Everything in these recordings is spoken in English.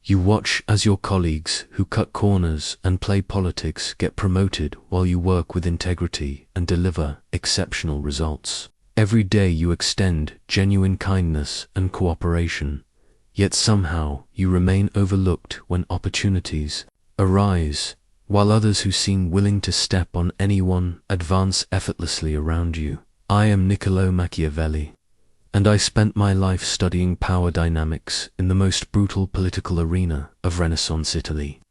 You watch as your colleagues who cut corners and play politics get promoted while you work with integrity and deliver exceptional results. Every day you extend genuine kindness and cooperation, yet somehow you remain overlooked when opportunities arise, while others who seem willing to step on anyone advance effortlessly around you. I am Niccolò Machiavelli, and I spent my life studying power dynamics in the most brutal political arena of Renaissance Italy,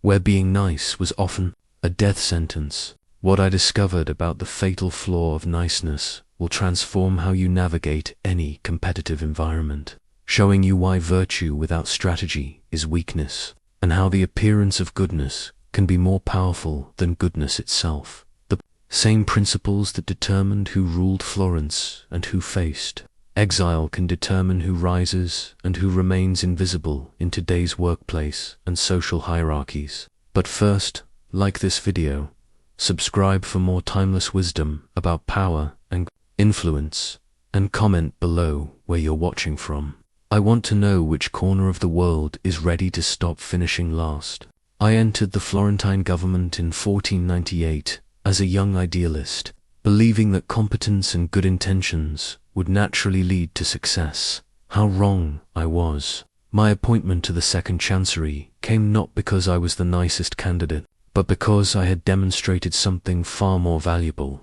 where being nice was often a death sentence. What I discovered about the fatal flaw of niceness will transform how you navigate any competitive environment, showing you why virtue without strategy is weakness, and how the appearance of goodness can be more powerful than goodness itself. The same principles that determined who ruled Florence and who faced exile can determine who rises and who remains invisible in today's workplace and social hierarchies. But first, like this video, subscribe for more timeless wisdom about power and influence, and comment below where you're watching from. I want to know which corner of the world is ready to stop finishing last. I entered the Florentine government in 1498 as a young idealist, believing that competence and good intentions would naturally lead to success. How wrong I was. My appointment to the Second Chancery came not because I was the nicest candidate, but because I had demonstrated something far more valuable: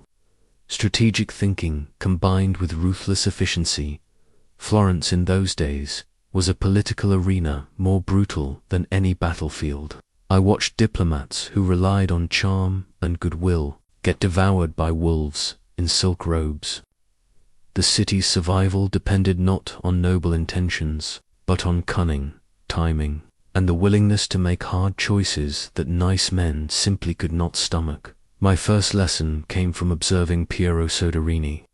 strategic thinking combined with ruthless efficiency. Florence in those days was a political arena more brutal than any battlefield. I watched diplomats who relied on charm and goodwill get devoured by wolves in silk robes. The city's survival depended not on noble intentions, but on cunning, timing, and the willingness to make hard choices that nice men simply could not stomach. My first lesson came from observing Piero Soderini,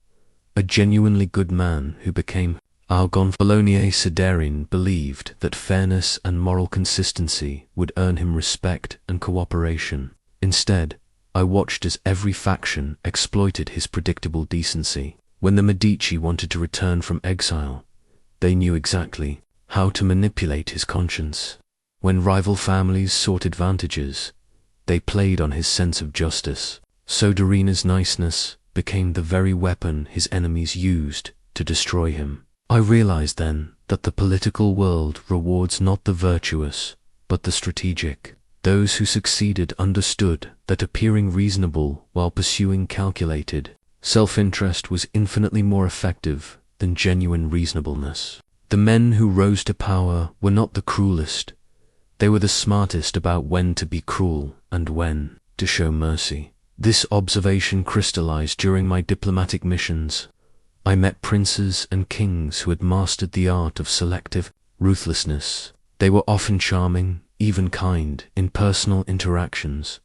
a genuinely good man who became our Gonfalonier. Soderini believed that fairness and moral consistency would earn him respect and cooperation. Instead, I watched as every faction exploited his predictable decency. When the Medici wanted to return from exile, they knew exactly how to manipulate his conscience. When rival families sought advantages, they played on his sense of justice. Soderini's niceness became the very weapon his enemies used to destroy him. I realized then that the political world rewards not the virtuous, but the strategic. Those who succeeded understood that appearing reasonable while pursuing calculated self-interest was infinitely more effective than genuine reasonableness. The men who rose to power were not the cruelest. They were the smartest about when to be cruel and when to show mercy. This observation crystallized during my diplomatic missions. I met princes and kings who had mastered the art of selective ruthlessness. They were often charming, even kind, in personal interactions,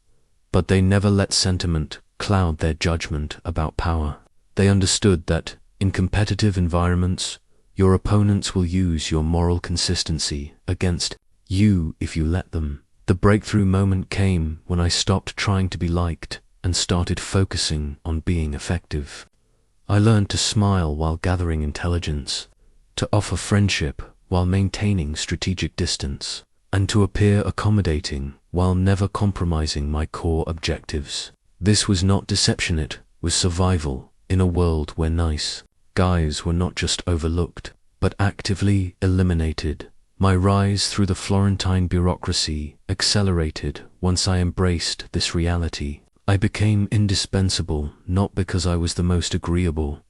but they never let sentiment cloud their judgment about power. They understood that, in competitive environments, your opponents will use your moral consistency against you if you let them. The breakthrough moment came when I stopped trying to be liked and started focusing on being effective. I learned to smile while gathering intelligence, to offer friendship while maintaining strategic distance, and to appear accommodating while never compromising my core objectives. This was not deception, it was survival in a world where nice guys were not just overlooked, but actively eliminated. My rise through the Florentine bureaucracy accelerated once I embraced this reality. I became indispensable not because I was the most agreeable,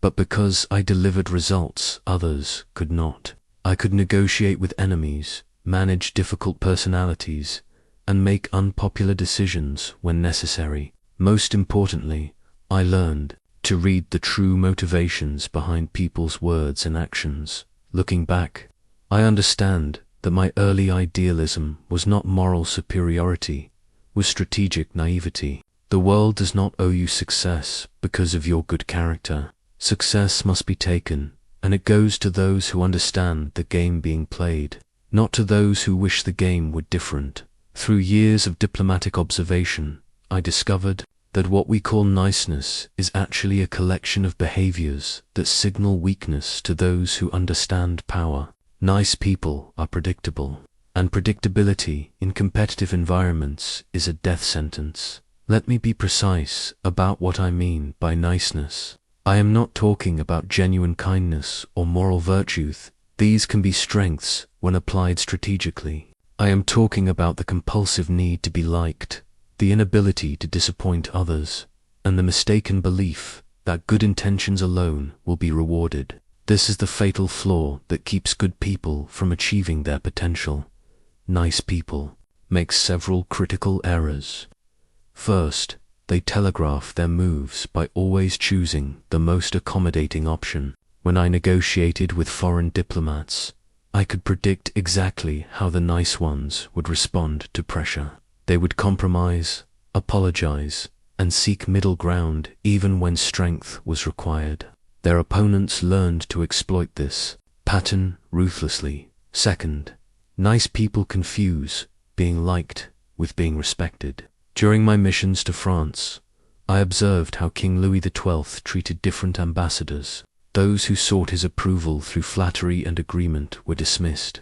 but because I delivered results others could not. I could negotiate with enemies, manage difficult personalities, and make unpopular decisions when necessary. Most importantly, I learned to read the true motivations behind people's words and actions. Looking back, I understand that my early idealism was not moral superiority, was strategic naivety. The world does not owe you success because of your good character. Success must be taken, and it goes to those who understand the game being played, not to those who wish the game were different. Through years of diplomatic observation, I discovered that what we call niceness is actually a collection of behaviors that signal weakness to those who understand power. Nice people are predictable, and predictability in competitive environments is a death sentence. Let me be precise about what I mean by niceness. I am not talking about genuine kindness or moral virtues. These can be strengths when applied strategically. I am talking about the compulsive need to be liked, the inability to disappoint others, and the mistaken belief that good intentions alone will be rewarded. This is the fatal flaw that keeps good people from achieving their potential. Nice people make several critical errors. First, they telegraph their moves by always choosing the most accommodating option. When I negotiated with foreign diplomats, I could predict exactly how the nice ones would respond to pressure. They would compromise, apologize, and seek middle ground even when strength was required. Their opponents learned to exploit this pattern ruthlessly. Second, nice people confuse being liked with being respected. During my missions to France, I observed how King Louis XII treated different ambassadors. Those who sought his approval through flattery and agreement were dismissed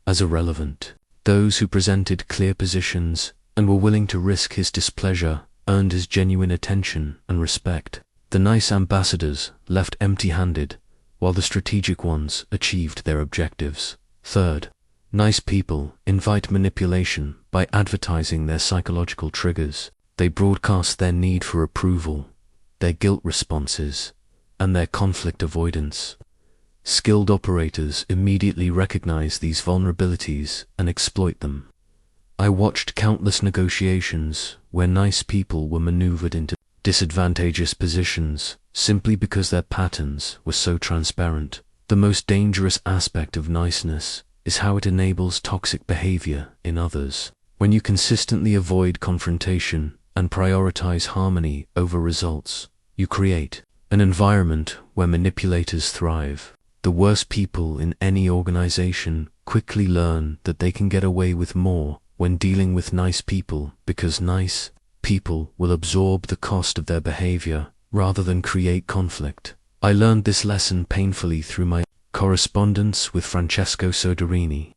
as irrelevant. Those who presented clear positions and were willing to risk his displeasure earned his genuine attention and respect. The nice ambassadors left empty-handed, while the strategic ones achieved their objectives. Third, nice people invite manipulation by advertising their psychological triggers. They broadcast their need for approval, their guilt responses, and their conflict avoidance. Skilled operators immediately recognize these vulnerabilities and exploit them. I watched countless negotiations where nice people were maneuvered into disadvantageous positions simply because their patterns were so transparent. The most dangerous aspect of niceness is how it enables toxic behavior in others. When you consistently avoid confrontation and prioritize harmony over results, you create an environment where manipulators thrive. The worst people in any organization quickly learn that they can get away with more when dealing with nice people because nice people will absorb the cost of their behavior rather than create conflict. I learned this lesson painfully through my correspondence with Francesco Soderini.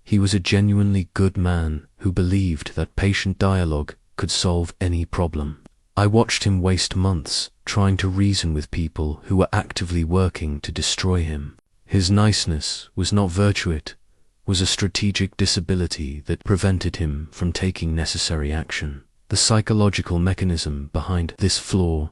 He was a genuinely good man who believed that patient dialogue could solve any problem. I watched him waste months trying to reason with people who were actively working to destroy him. His niceness was not virtue, it was a strategic disability that prevented him from taking necessary action. The psychological mechanism behind this flaw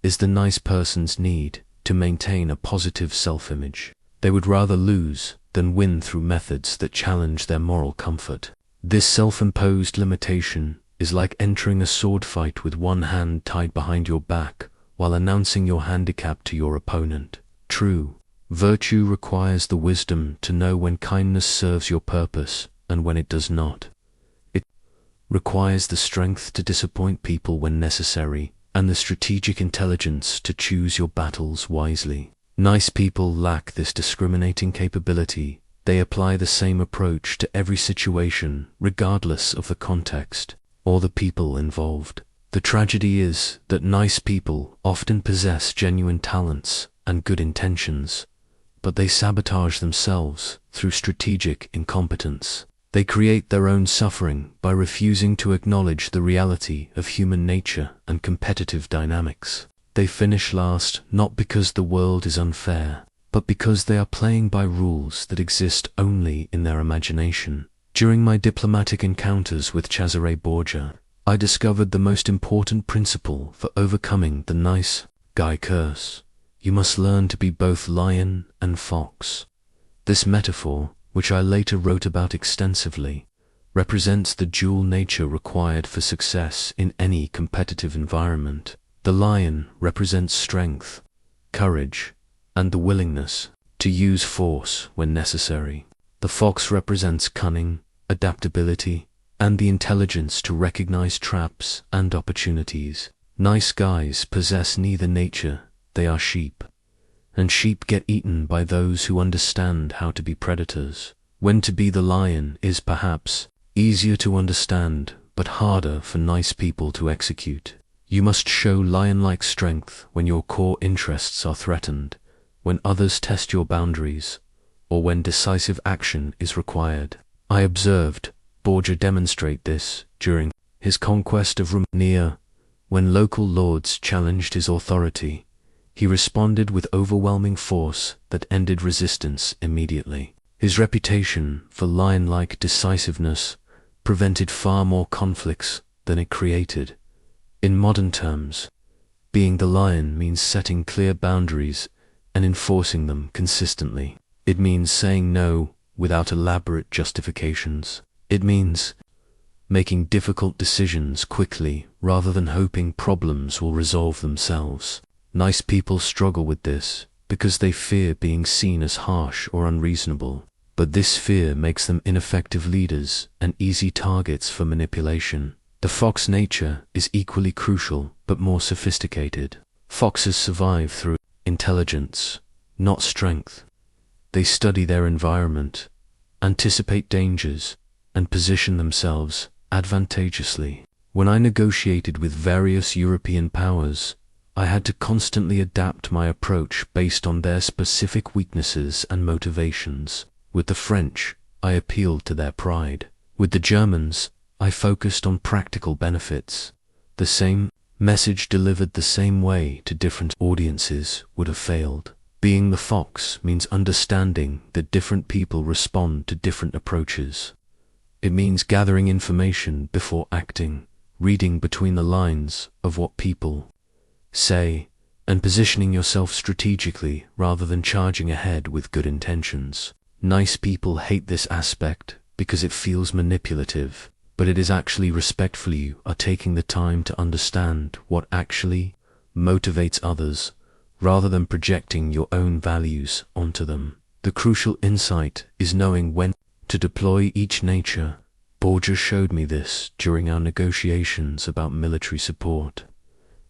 is the nice person's need to maintain a positive self-image. They would rather lose than win through methods that challenge their moral comfort. This self-imposed limitation is like entering a sword fight with one hand tied behind your back while announcing your handicap to your opponent. True virtue requires the wisdom to know when kindness serves your purpose and when it does not. It requires the strength to disappoint people when necessary and the strategic intelligence to choose your battles wisely. Nice people lack this discriminating capability. They apply the same approach to every situation, regardless of the context or the people involved. The tragedy is that nice people often possess genuine talents and good intentions, but they sabotage themselves through strategic incompetence. They create their own suffering by refusing to acknowledge the reality of human nature and competitive dynamics. They finish last not because the world is unfair, but because they are playing by rules that exist only in their imagination. During my diplomatic encounters with Cesare Borgia, I discovered the most important principle for overcoming the nice guy curse. You must learn to be both lion and fox. This metaphor, which I later wrote about extensively, represents the dual nature required for success in any competitive environment. The lion represents strength, courage, and the willingness to use force when necessary. The fox represents cunning, adaptability, and the intelligence to recognize traps and opportunities. Nice guys possess neither nature, they are sheep. And sheep get eaten by those who understand how to be predators. When to be the lion is perhaps easier to understand, but harder for nice people to execute. You must show lion-like strength when your core interests are threatened, when others test your boundaries, or when decisive action is required. I observed Borgia demonstrate this during his conquest of Romania. When local lords challenged his authority, he responded with overwhelming force that ended resistance immediately. His reputation for lion-like decisiveness prevented far more conflicts than it created. In modern terms, being the lion means setting clear boundaries and enforcing them consistently. It means saying no without elaborate justifications. It means making difficult decisions quickly rather than hoping problems will resolve themselves. Nice people struggle with this because they fear being seen as harsh or unreasonable, but this fear makes them ineffective leaders and easy targets for manipulation. The fox nature is equally crucial but more sophisticated. Foxes survive through intelligence, not strength. They study their environment, anticipate dangers, and position themselves advantageously. When I negotiated with various European powers, I had to constantly adapt my approach based on their specific weaknesses and motivations. With the French, I appealed to their pride. With the Germans, I focused on practical benefits. The same message delivered the same way to different audiences would have failed. Being the fox means understanding that different people respond to different approaches. It means gathering information before acting, reading between the lines of what people say, and positioning yourself strategically rather than charging ahead with good intentions. Nice people hate this aspect because it feels manipulative, but it is actually respectful. You are taking the time to understand what actually motivates others rather than projecting your own values onto them. The crucial insight is knowing when to deploy each nature. Borgia showed me this during our negotiations about military support.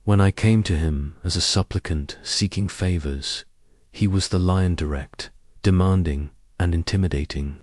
When I came to him as a supplicant seeking favors, he was the lion, direct, demanding, and intimidating.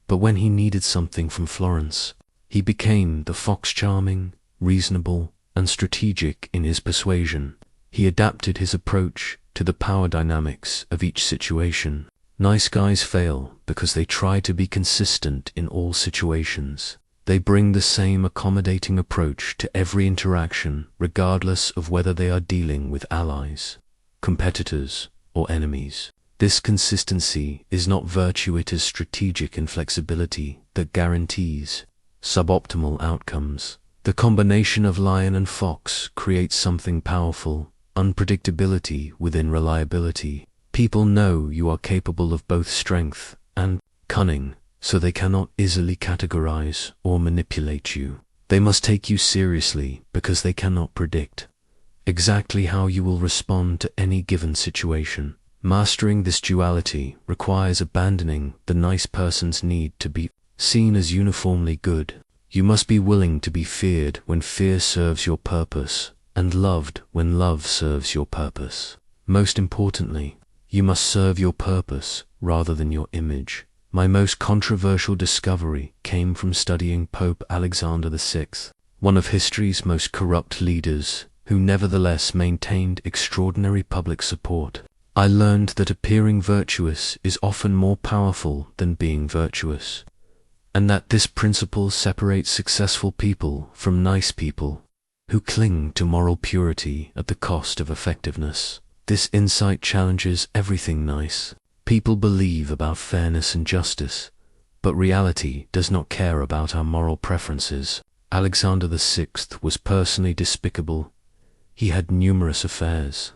But when he needed something from Florence, he became the fox, charming, reasonable, and strategic in his persuasion. He adapted his approach to the power dynamics of each situation. Nice guys fail because they try to be consistent in all situations. They bring the same accommodating approach to every interaction, regardless of whether they are dealing with allies, competitors, or enemies. This consistency is not virtue, it is strategic inflexibility that guarantees suboptimal outcomes. The combination of lion and fox creates something powerful: unpredictability within reliability. People know you are capable of both strength and cunning, so they cannot easily categorize or manipulate you. They must take you seriously because they cannot predict exactly how you will respond to any given situation. Mastering this duality requires abandoning the nice person's need to be seen as uniformly good. You must be willing to be feared when fear serves your purpose, and loved when love serves your purpose. Most importantly, you must serve your purpose rather than your image. My most controversial discovery came from studying Pope Alexander VI, one of history's most corrupt leaders, who nevertheless maintained extraordinary public support. I learned that appearing virtuous is often more powerful than being virtuous, and that this principle separates successful people from nice people who cling to moral purity at the cost of effectiveness. This insight challenges everything nice people believe about fairness and justice, but reality does not care about our moral preferences. Alexander VI was personally despicable. He had numerous affairs,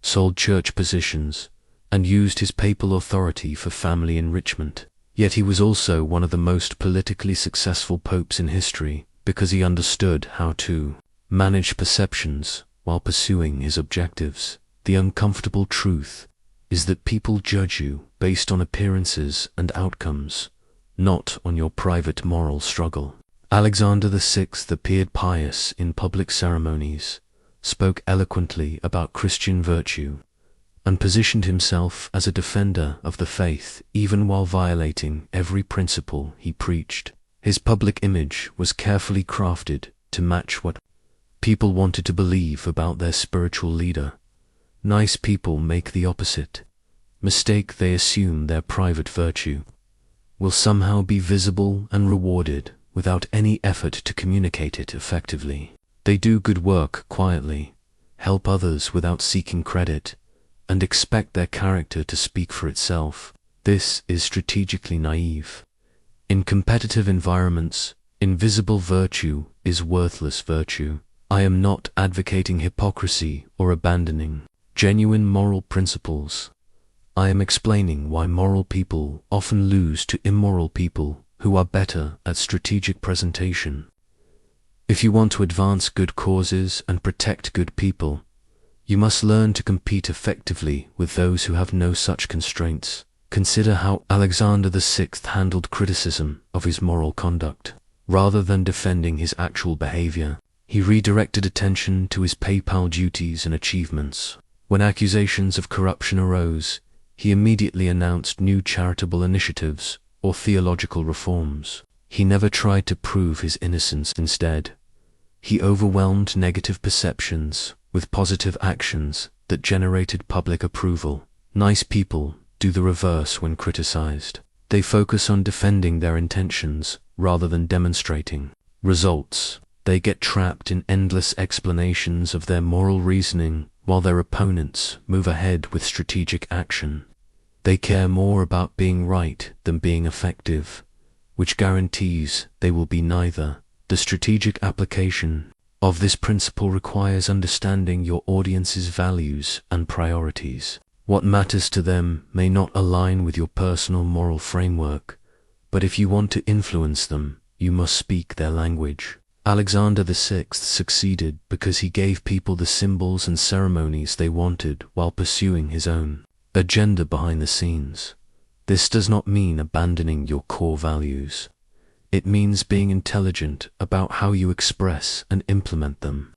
sold church positions, and used his papal authority for family enrichment. Yet he was also one of the most politically successful popes in history because he understood how to manage perceptions while pursuing his objectives. The uncomfortable truth is that people judge you based on appearances and outcomes, not on your private moral struggle. Alexander VI appeared pious in public ceremonies, spoke eloquently about Christian virtue, and positioned himself as a defender of the faith even while violating every principle he preached. His public image was carefully crafted to match what people wanted to believe about their spiritual leader. Nice people make the opposite mistake. They assume their private virtue will somehow be visible and rewarded without any effort to communicate it effectively. They do good work quietly, help others without seeking credit, and expect their character to speak for itself. This is strategically naive. In competitive environments, invisible virtue is worthless virtue. I am not advocating hypocrisy or abandoning genuine moral principles. I am explaining why moral people often lose to immoral people who are better at strategic presentation. If you want to advance good causes and protect good people, you must learn to compete effectively with those who have no such constraints. Consider how Alexander VI handled criticism of his moral conduct. Rather than defending his actual behavior, he redirected attention to his papal duties and achievements. When accusations of corruption arose, he immediately announced new charitable initiatives or theological reforms. He never tried to prove his innocence. Instead, he overwhelmed negative perceptions with positive actions that generated public approval. Nice people do the reverse when criticized. They focus on defending their intentions rather than demonstrating results. They get trapped in endless explanations of their moral reasoning while their opponents move ahead with strategic action. They care more about being right than being effective, which guarantees they will be neither. The strategic application of this principle requires understanding your audience's values and priorities. What matters to them may not align with your personal moral framework, but if you want to influence them, you must speak their language. Alexander VI succeeded because he gave people the symbols and ceremonies they wanted while pursuing his own agenda behind the scenes. This does not mean abandoning your core values. It means being intelligent about how you express and implement them.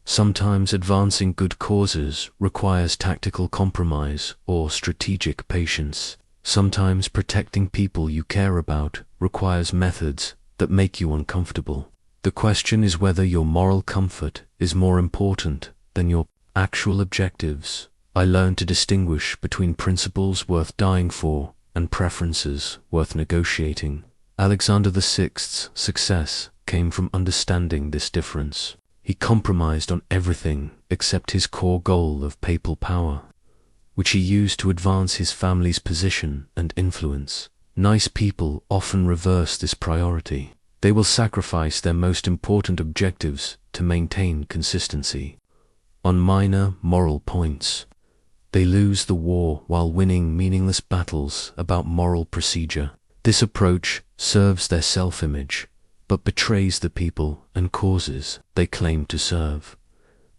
Sometimes advancing good causes requires tactical compromise or strategic patience. Sometimes protecting people you care about requires methods that make you uncomfortable. The question is whether your moral comfort is more important than your actual objectives. I learned to distinguish between principles worth dying for and preferences worth negotiating. Alexander VI's success came from understanding this difference. He compromised on everything except his core goal of papal power, which he used to advance his family's position and influence. Nice people often reverse this priority. They will sacrifice their most important objectives to maintain consistency. On minor moral points, they lose the war while winning meaningless battles about moral procedure. This approach serves their self-image, but betrays the people and causes they claim to serve.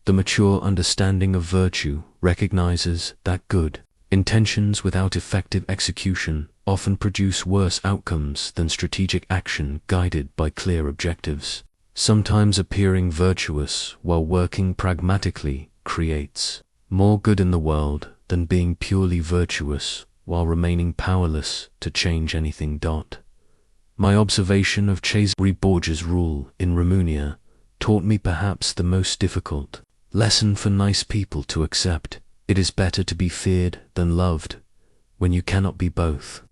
The mature understanding of virtue recognizes that good intentions without effective execution often produce worse outcomes than strategic action guided by clear objectives. Sometimes appearing virtuous while working pragmatically creates more good in the world than being purely virtuous while remaining powerless to change anything. My observation of Cesare Borgia's rule in Romania taught me perhaps the most difficult lesson for nice people to accept. It is better to be feared than loved when you cannot be both.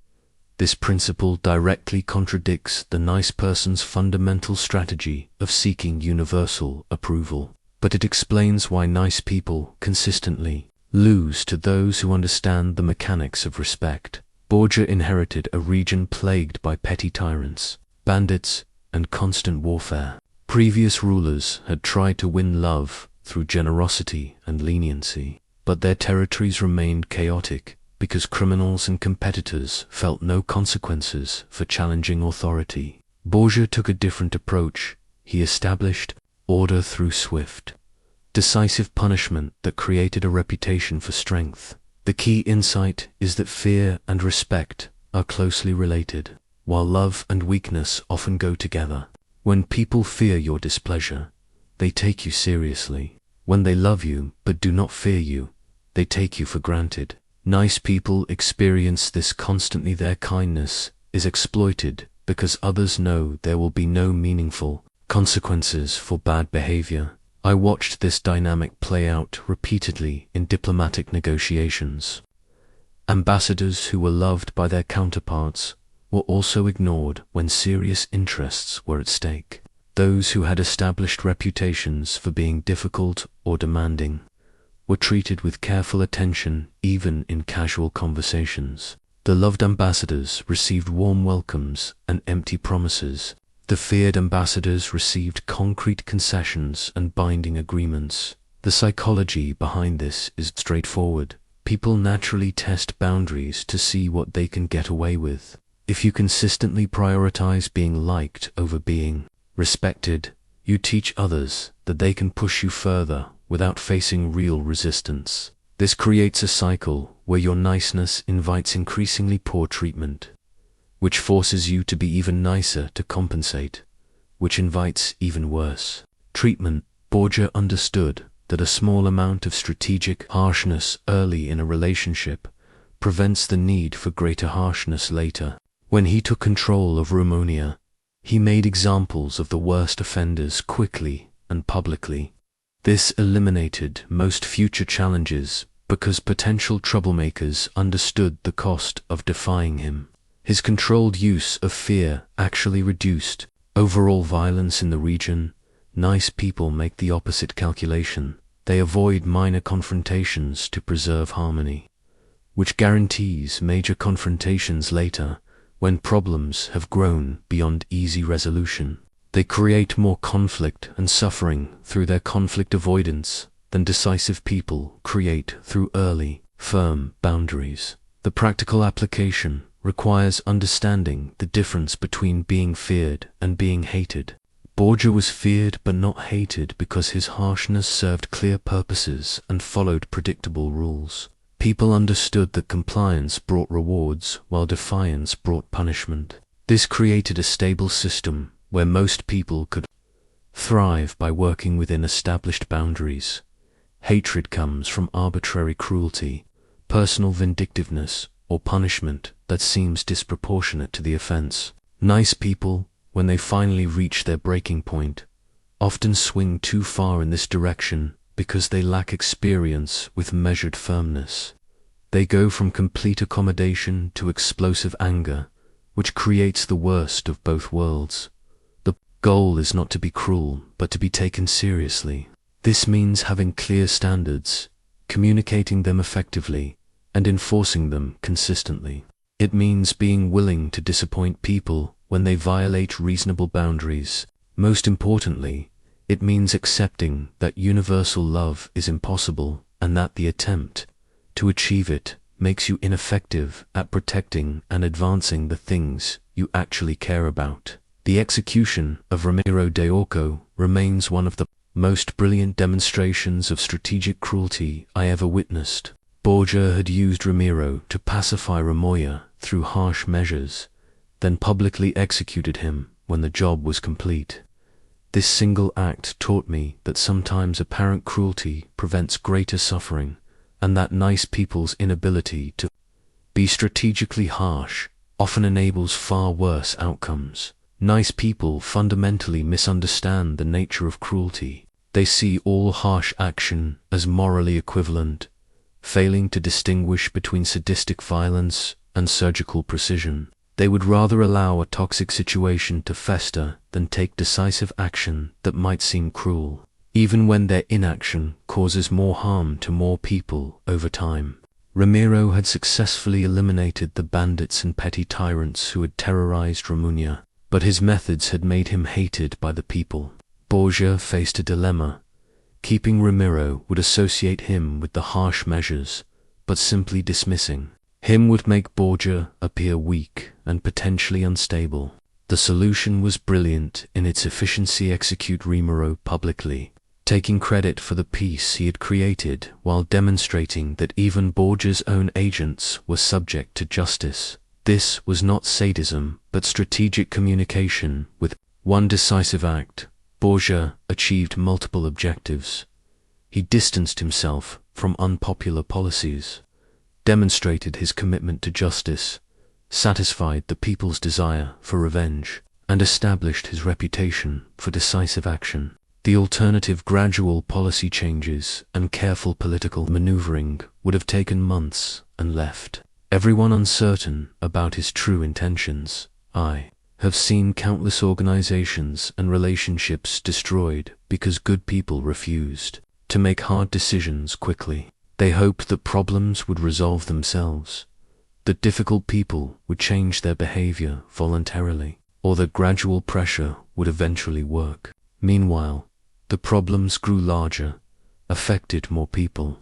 This principle directly contradicts the nice person's fundamental strategy of seeking universal approval, but it explains why nice people consistently lose to those who understand the mechanics of respect. Borgia inherited a region plagued by petty tyrants, bandits, and constant warfare. Previous rulers had tried to win love through generosity and leniency, but their territories remained chaotic because criminals and competitors felt no consequences for challenging authority. Borgia took a different approach. He established order through swift, decisive punishment that created a reputation for strength. The key insight is that fear and respect are closely related, while love and weakness often go together. When people fear your displeasure, they take you seriously. When they love you but do not fear you, they take you for granted. Nice people experience this constantly. Their kindness is exploited because others know there will be no meaningful consequences for bad behavior. I watched this dynamic play out repeatedly in diplomatic negotiations. Ambassadors who were loved by their counterparts were also ignored when serious interests were at stake. Those who had established reputations for being difficult or demanding were treated with careful attention even in casual conversations. The loved ambassadors received warm welcomes and empty promises. The feared ambassadors received concrete concessions and binding agreements. The psychology behind this is straightforward. People naturally test boundaries to see what they can get away with. If you consistently prioritize being liked over being respected, you teach others that they can push you further without facing real resistance. This creates a cycle where your niceness invites increasingly poor treatment, which forces you to be even nicer to compensate, which invites even worse treatment. Borgia understood that a small amount of strategic harshness early in a relationship prevents the need for greater harshness later. When he took control of Romania, he made examples of the worst offenders quickly and publicly. This eliminated most future challenges because potential troublemakers understood the cost of defying him. His controlled use of fear actually reduced overall violence in the region. Nice people make the opposite calculation. They avoid minor confrontations to preserve harmony, which guarantees major confrontations later when problems have grown beyond easy resolution. They create more conflict and suffering through their conflict avoidance than decisive people create through early, firm boundaries. The practical application requires understanding the difference between being feared and being hated. Borgia was feared but not hated because his harshness served clear purposes and followed predictable rules. People understood that compliance brought rewards while defiance brought punishment. This created a stable system where most people could thrive by working within established boundaries. Hatred comes from arbitrary cruelty, personal vindictiveness, or punishment that seems disproportionate to the offense. Nice people, when they finally reach their breaking point, often swing too far in this direction because they lack experience with measured firmness. They go from complete accommodation to explosive anger, which creates the worst of both worlds. The goal is not to be cruel, but to be taken seriously. This means having clear standards, communicating them effectively, and enforcing them consistently. It means being willing to disappoint people when they violate reasonable boundaries. Most importantly, it means accepting that universal love is impossible and that the attempt to achieve it makes you ineffective at protecting and advancing the things you actually care about. The execution of Ramiro de Orco remains one of the most brilliant demonstrations of strategic cruelty I ever witnessed. Borgia had used Ramiro to pacify Ramoya through harsh measures, then publicly executed him when the job was complete. This single act taught me that sometimes apparent cruelty prevents greater suffering, and that nice people's inability to be strategically harsh often enables far worse outcomes. Nice people fundamentally misunderstand the nature of cruelty. They see all harsh action as morally equivalent, failing to distinguish between sadistic violence and surgical precision. They would rather allow a toxic situation to fester than take decisive action that might seem cruel, even when their inaction causes more harm to more people over time. Ramiro had successfully eliminated the bandits and petty tyrants who had terrorized Romania, but his methods had made him hated by the people. Borgia faced a dilemma. Keeping Ramiro would associate him with the harsh measures, but simply dismissing him would make Borgia appear weak and potentially unstable. The solution was brilliant in its efficiency: execute Ramiro publicly, taking credit for the peace he had created while demonstrating that even Borgia's own agents were subject to justice. This was not sadism, but strategic communication. With one decisive act, Borgia achieved multiple objectives. He distanced himself from unpopular policies, demonstrated his commitment to justice, satisfied the people's desire for revenge, and established his reputation for decisive action. The alternative, gradual policy changes and careful political maneuvering, would have taken months and left everyone uncertain about his true intentions. I have seen countless organizations and relationships destroyed because good people refused to make hard decisions quickly. They hoped that problems would resolve themselves, that difficult people would change their behavior voluntarily, or that gradual pressure would eventually work. Meanwhile, the problems grew larger, affected more people,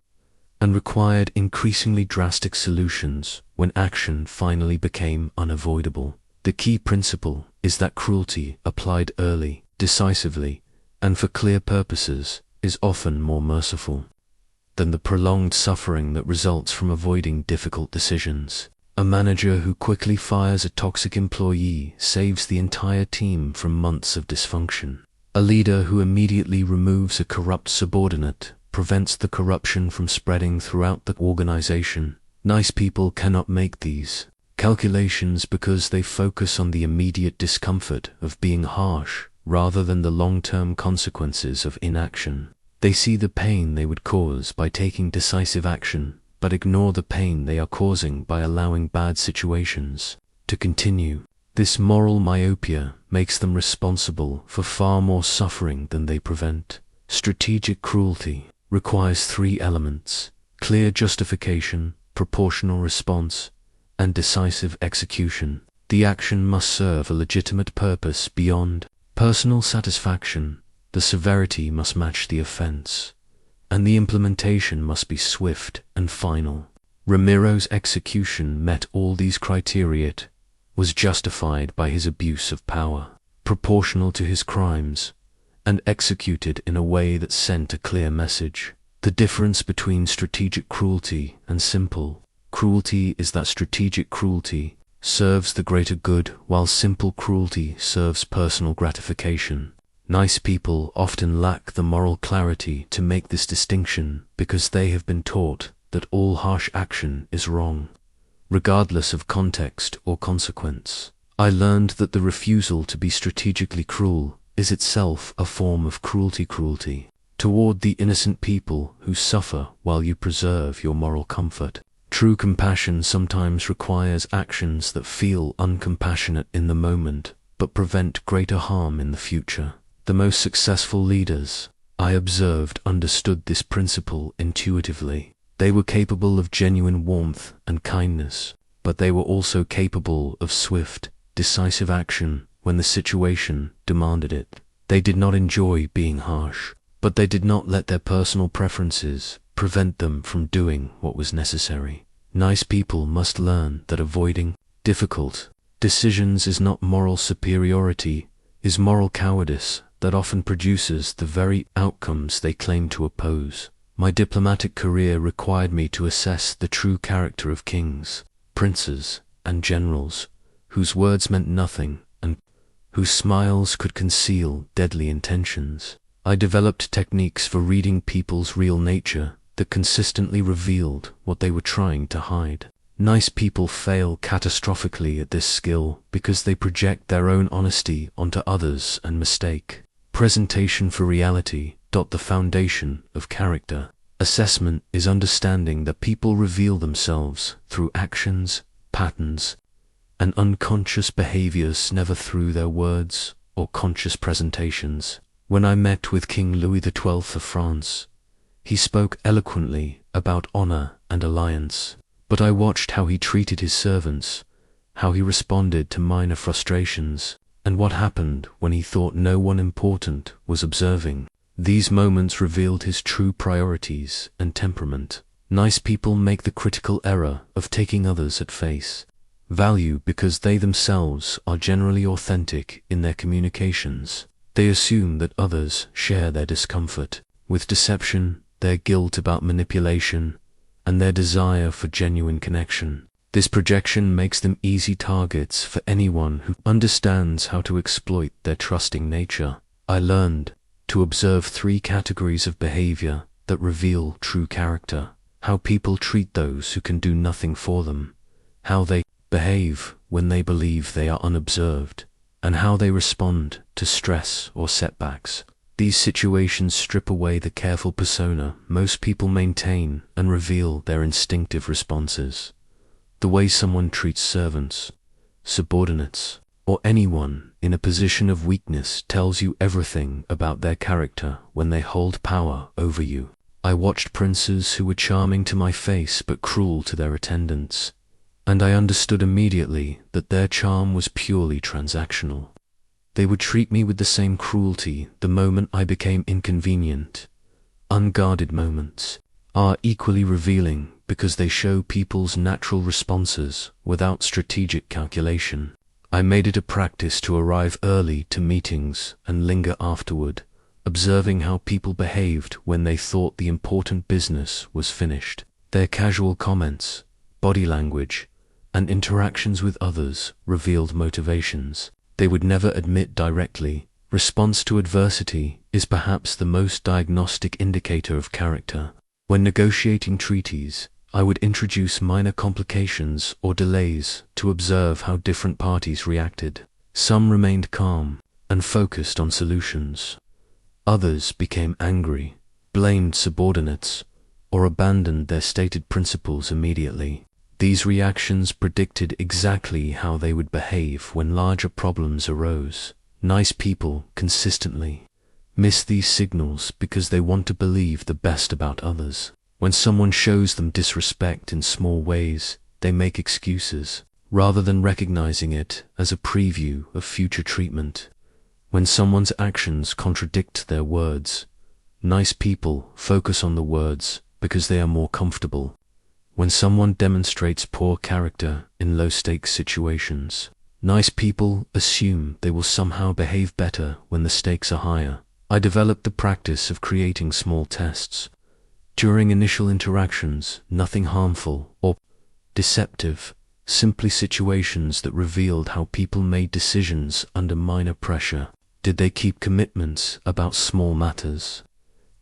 and required increasingly drastic solutions when action finally became unavoidable. The key principle is that cruelty applied early, decisively, and for clear purposes is often more merciful than the prolonged suffering that results from avoiding difficult decisions. A manager who quickly fires a toxic employee saves the entire team from months of dysfunction. A leader who immediately removes a corrupt subordinate prevents the corruption from spreading throughout the organization. Nice people cannot make these calculations because they focus on the immediate discomfort of being harsh rather than the long-term consequences of inaction. They see the pain they would cause by taking decisive action, but ignore the pain they are causing by allowing bad situations to continue. This moral myopia makes them responsible for far more suffering than they prevent. Strategic cruelty requires three elements: clear justification, proportional response, and decisive execution. The action must serve a legitimate purpose beyond personal satisfaction, the severity must match the offense, and the implementation must be swift and final. Ramiro's execution met all these criteria. It was justified by his abuse of power, proportional to his crimes, and executed in a way that sent a clear message. The difference between strategic cruelty and simple cruelty is that strategic cruelty serves the greater good, while simple cruelty serves personal gratification. Nice people often lack the moral clarity to make this distinction because they have been taught that all harsh action is wrong, regardless of context or consequence. I learned that the refusal to be strategically cruel is itself a form of cruelty toward the innocent people who suffer while you preserve your moral comfort. True compassion sometimes requires actions that feel uncompassionate in the moment, but prevent greater harm in the future. The most successful leaders I observed understood this principle intuitively. They were capable of genuine warmth and kindness, but they were also capable of swift, decisive action when the situation demanded it. They did not enjoy being harsh, but they did not let their personal preferences prevent them from doing what was necessary. Nice people must learn that avoiding difficult decisions is not moral superiority, is moral cowardice that often produces the very outcomes they claim to oppose. My diplomatic career required me to assess the true character of kings, princes, and generals, whose words meant nothing and whose smiles could conceal deadly intentions. I developed techniques for reading people's real nature that consistently revealed what they were trying to hide. Nice people fail catastrophically at this skill because they project their own honesty onto others and mistake presentation for reality. The foundation of character assessment is understanding that people reveal themselves through actions, patterns, and unconscious behaviors, never through their words or conscious presentations. When I met with King Louis XII of France, he spoke eloquently about honor and alliance, but I watched how he treated his servants, how he responded to minor frustrations, and what happened when he thought no one important was observing. These moments revealed his true priorities and temperament. Nice people make the critical error of taking others at face value because they themselves are generally authentic in their communications. They assume that others share their discomfort with deception, their guilt about manipulation, and their desire for genuine connection. This projection makes them easy targets for anyone who understands how to exploit their trusting nature. I learned to observe three categories of behavior that reveal true character: how people treat those who can do nothing for them, how they behave when they believe they are unobserved, and how they respond to stress or setbacks. These situations strip away the careful persona most people maintain and reveal their instinctive responses. The way someone treats servants, subordinates, or anyone in a position of weakness tells you everything about their character when they hold power over you. I watched princes who were charming to my face but cruel to their attendants, and I understood immediately that their charm was purely transactional. They would treat me with the same cruelty the moment I became inconvenient. Unguarded moments are equally revealing because they show people's natural responses without strategic calculation. I made it a practice to arrive early to meetings and linger afterward, observing how people behaved when they thought the important business was finished. Their casual comments, body language, and interactions with others revealed motivations they would never admit directly. Response to adversity is perhaps the most diagnostic indicator of character. When negotiating treaties, I would introduce minor complications or delays to observe how different parties reacted. Some remained calm and focused on solutions. Others became angry, blamed subordinates, or abandoned their stated principles immediately. These reactions predicted exactly how they would behave when larger problems arose. Nice people consistently miss these signals because they want to believe the best about others. When someone shows them disrespect in small ways, they make excuses, rather than recognizing it as a preview of future treatment. When someone's actions contradict their words, nice people focus on the words because they are more comfortable. When someone demonstrates poor character in low-stakes situations, nice people assume they will somehow behave better when the stakes are higher. I developed the practice of creating small tests. During initial interactions, nothing harmful or deceptive, simply situations that revealed how people made decisions under minor pressure. Did they keep commitments about small matters?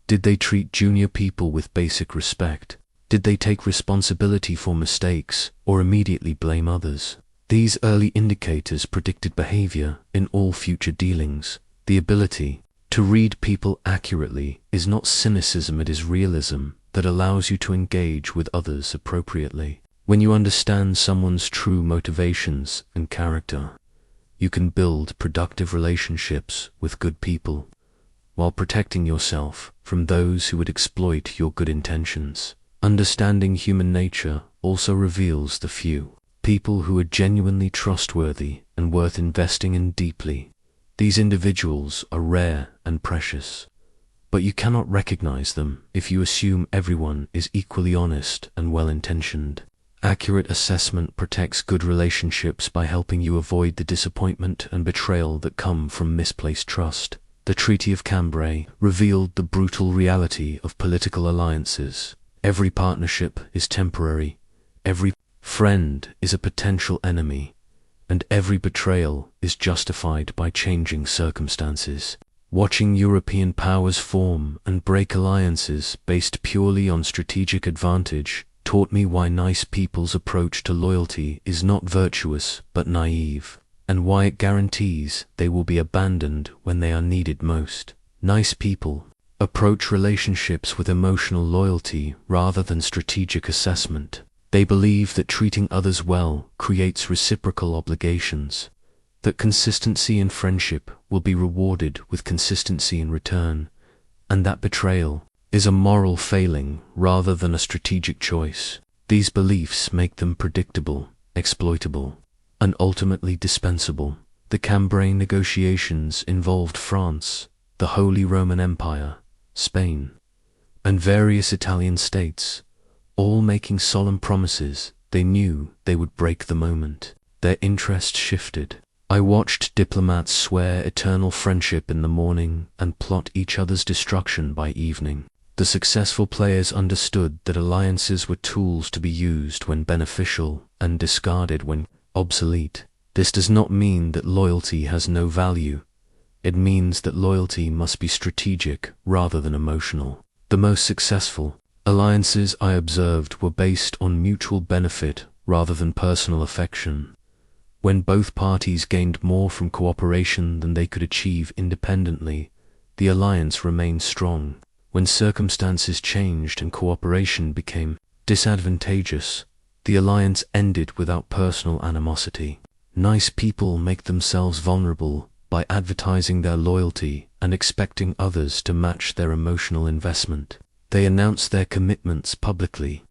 Did they treat junior people with basic respect? Did they take responsibility for mistakes or immediately blame others? These early indicators predicted behavior in all future dealings. The ability to read people accurately is not cynicism, it is realism that allows you to engage with others appropriately. When you understand someone's true motivations and character, you can build productive relationships with good people, while protecting yourself from those who would exploit your good intentions. Understanding human nature also reveals the few people who are genuinely trustworthy and worth investing in deeply. These individuals are rare and precious, but you cannot recognize them if you assume everyone is equally honest and well-intentioned. Accurate assessment protects good relationships by helping you avoid the disappointment and betrayal that come from misplaced trust. The Treaty of Cambrai revealed the brutal reality of political alliances. Every partnership is temporary, every friend is a potential enemy, and every betrayal is justified by changing circumstances. Watching European powers form and break alliances based purely on strategic advantage taught me why nice people's approach to loyalty is not virtuous but naive, and why it guarantees they will be abandoned when they are needed most. Nice people approach relationships with emotional loyalty rather than strategic assessment. They believe that treating others well creates reciprocal obligations, that consistency in friendship will be rewarded with consistency in return, and that betrayal is a moral failing rather than a strategic choice. These beliefs make them predictable, exploitable, and ultimately dispensable. The Cambrai negotiations involved France, the Holy Roman Empire, Spain, and various Italian states, all making solemn promises they knew they would break the moment. Their interests shifted. I watched diplomats swear eternal friendship in the morning and plot each other's destruction by evening. The successful players understood that alliances were tools to be used when beneficial and discarded when obsolete. This does not mean that loyalty has no value. It means that loyalty must be strategic rather than emotional. The most successful alliances I observed were based on mutual benefit rather than personal affection. When both parties gained more from cooperation than they could achieve independently, the alliance remained strong. When circumstances changed and cooperation became disadvantageous, The alliance ended without personal animosity. Nice people make themselves vulnerable by advertising their loyalty and expecting others to match their emotional investment. They announce their commitments publicly,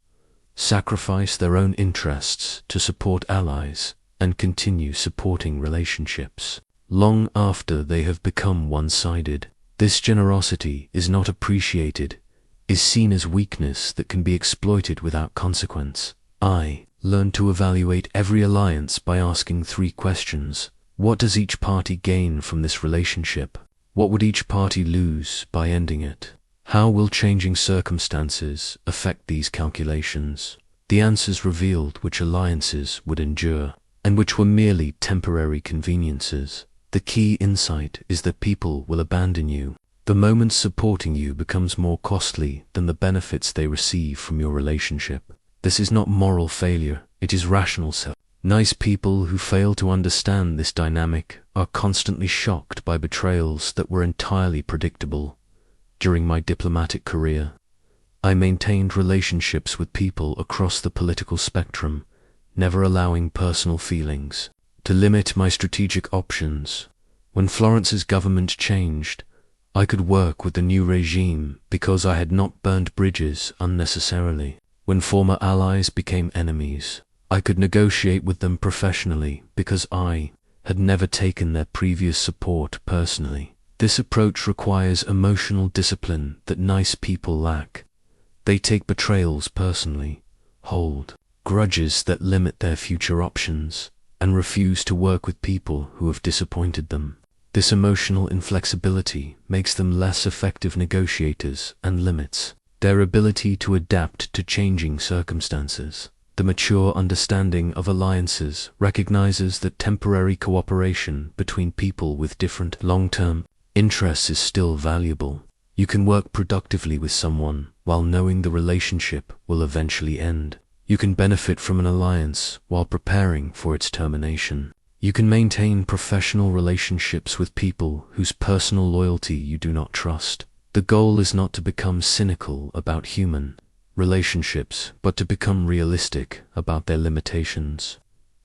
sacrifice their own interests to support allies, and continue supporting relationships long after they have become one-sided. This generosity is not appreciated, is seen as weakness that can be exploited without consequence. I learned to evaluate every alliance by asking 3 questions. What does each party gain from this relationship? What would each party lose by ending it? How will changing circumstances affect these calculations? The answers revealed which alliances would endure, and which were merely temporary conveniences. The key insight is that people will abandon you the moment supporting you becomes more costly than the benefits they receive from your relationship. This is not moral failure, it is rational self. Nice people who fail to understand this dynamic are constantly shocked by betrayals that were entirely predictable. During my diplomatic career, I maintained relationships with people across the political spectrum, never allowing personal feelings to limit my strategic options. When Florence's government changed, I could work with the new regime because I had not burned bridges unnecessarily. When former allies became enemies, I could negotiate with them professionally because I had never taken their previous support personally. This approach requires emotional discipline that nice people lack. They take betrayals personally, hold grudges that limit their future options, and refuse to work with people who have disappointed them. This emotional inflexibility makes them less effective negotiators and limits their ability to adapt to changing circumstances. The mature understanding of alliances recognizes that temporary cooperation between people with different long-term interests is still valuable. You can work productively with someone while knowing the relationship will eventually end. You can benefit from an alliance while preparing for its termination. You can maintain professional relationships with people whose personal loyalty you do not trust. The goal is not to become cynical about human relationships, but to become realistic about their limitations.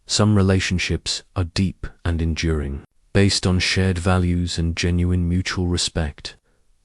Some relationships are deep and enduring, based on shared values and genuine mutual respect.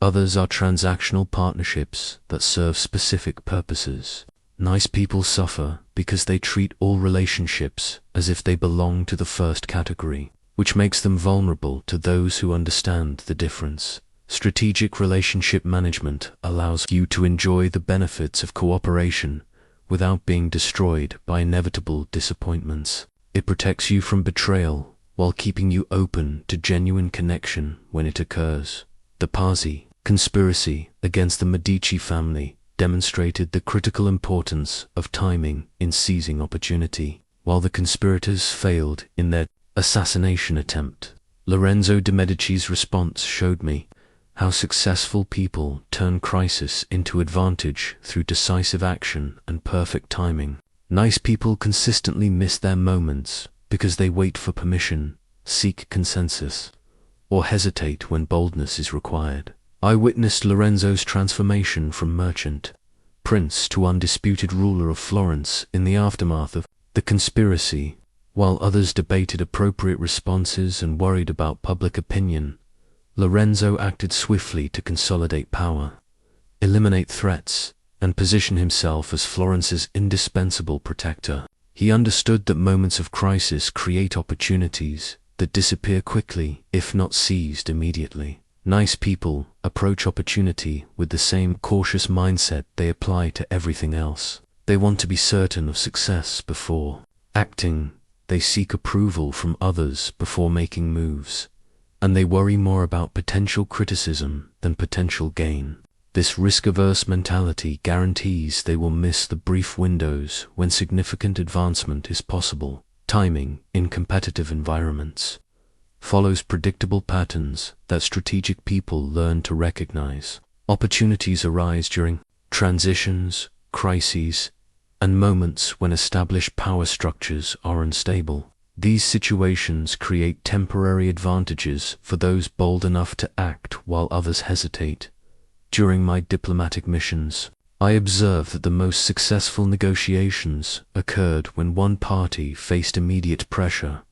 Others are transactional partnerships that serve specific purposes. Nice people suffer because they treat all relationships as if they belong to the first category, which makes them vulnerable to those who understand the difference. Strategic relationship management allows you to enjoy the benefits of cooperation without being destroyed by inevitable disappointments. It protects you from betrayal while keeping you open to genuine connection when it occurs. The Pazzi conspiracy against the Medici family demonstrated the critical importance of timing in seizing opportunity. While the conspirators failed in their assassination attempt, Lorenzo de' Medici's response showed me how successful people turn crisis into advantage through decisive action and perfect timing. Nice people consistently miss their moments because they wait for permission, seek consensus, or hesitate when boldness is required. I witnessed Lorenzo's transformation from merchant prince to undisputed ruler of Florence in the aftermath of the conspiracy. While others debated appropriate responses and worried about public opinion, Lorenzo acted swiftly to consolidate power, eliminate threats, and position himself as Florence's indispensable protector. He understood that moments of crisis create opportunities that disappear quickly if not seized immediately. Nice people approach opportunity with the same cautious mindset they apply to everything else. They want to be certain of success before acting. They seek approval from others before making moves, and they worry more about potential criticism than potential gain. This risk-averse mentality guarantees they will miss the brief windows when significant advancement is possible. Timing in competitive environments follows predictable patterns that strategic people learn to recognize. Opportunities arise during transitions, crises, and moments when established power structures are unstable. These situations create temporary advantages for those bold enough to act while others hesitate. During my diplomatic missions, I observed that the most successful negotiations occurred when one party faced immediate pressure,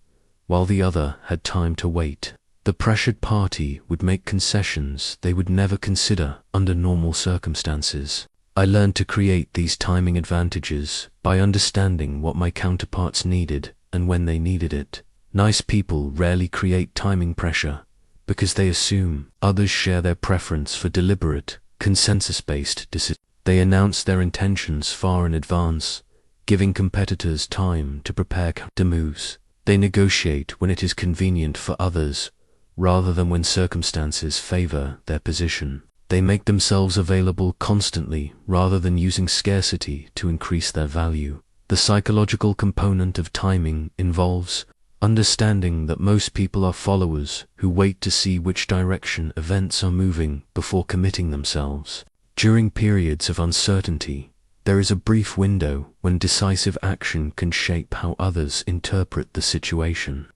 while the other had time to wait. The pressured party would make concessions they would never consider under normal circumstances. I learned to create these timing advantages by understanding what my counterparts needed and when they needed it. Nice people rarely create timing pressure because they assume others share their preference for deliberate, consensus-based decisions. They announce their intentions far in advance, giving competitors time to prepare counter moves. They negotiate when it is convenient for others, rather than when circumstances favor their position. They make themselves available constantly rather than using scarcity to increase their value. The psychological component of timing involves understanding that most people are followers who wait to see which direction events are moving before committing themselves. During periods of uncertainty, there is a brief window when decisive action can shape how others interpret the situation.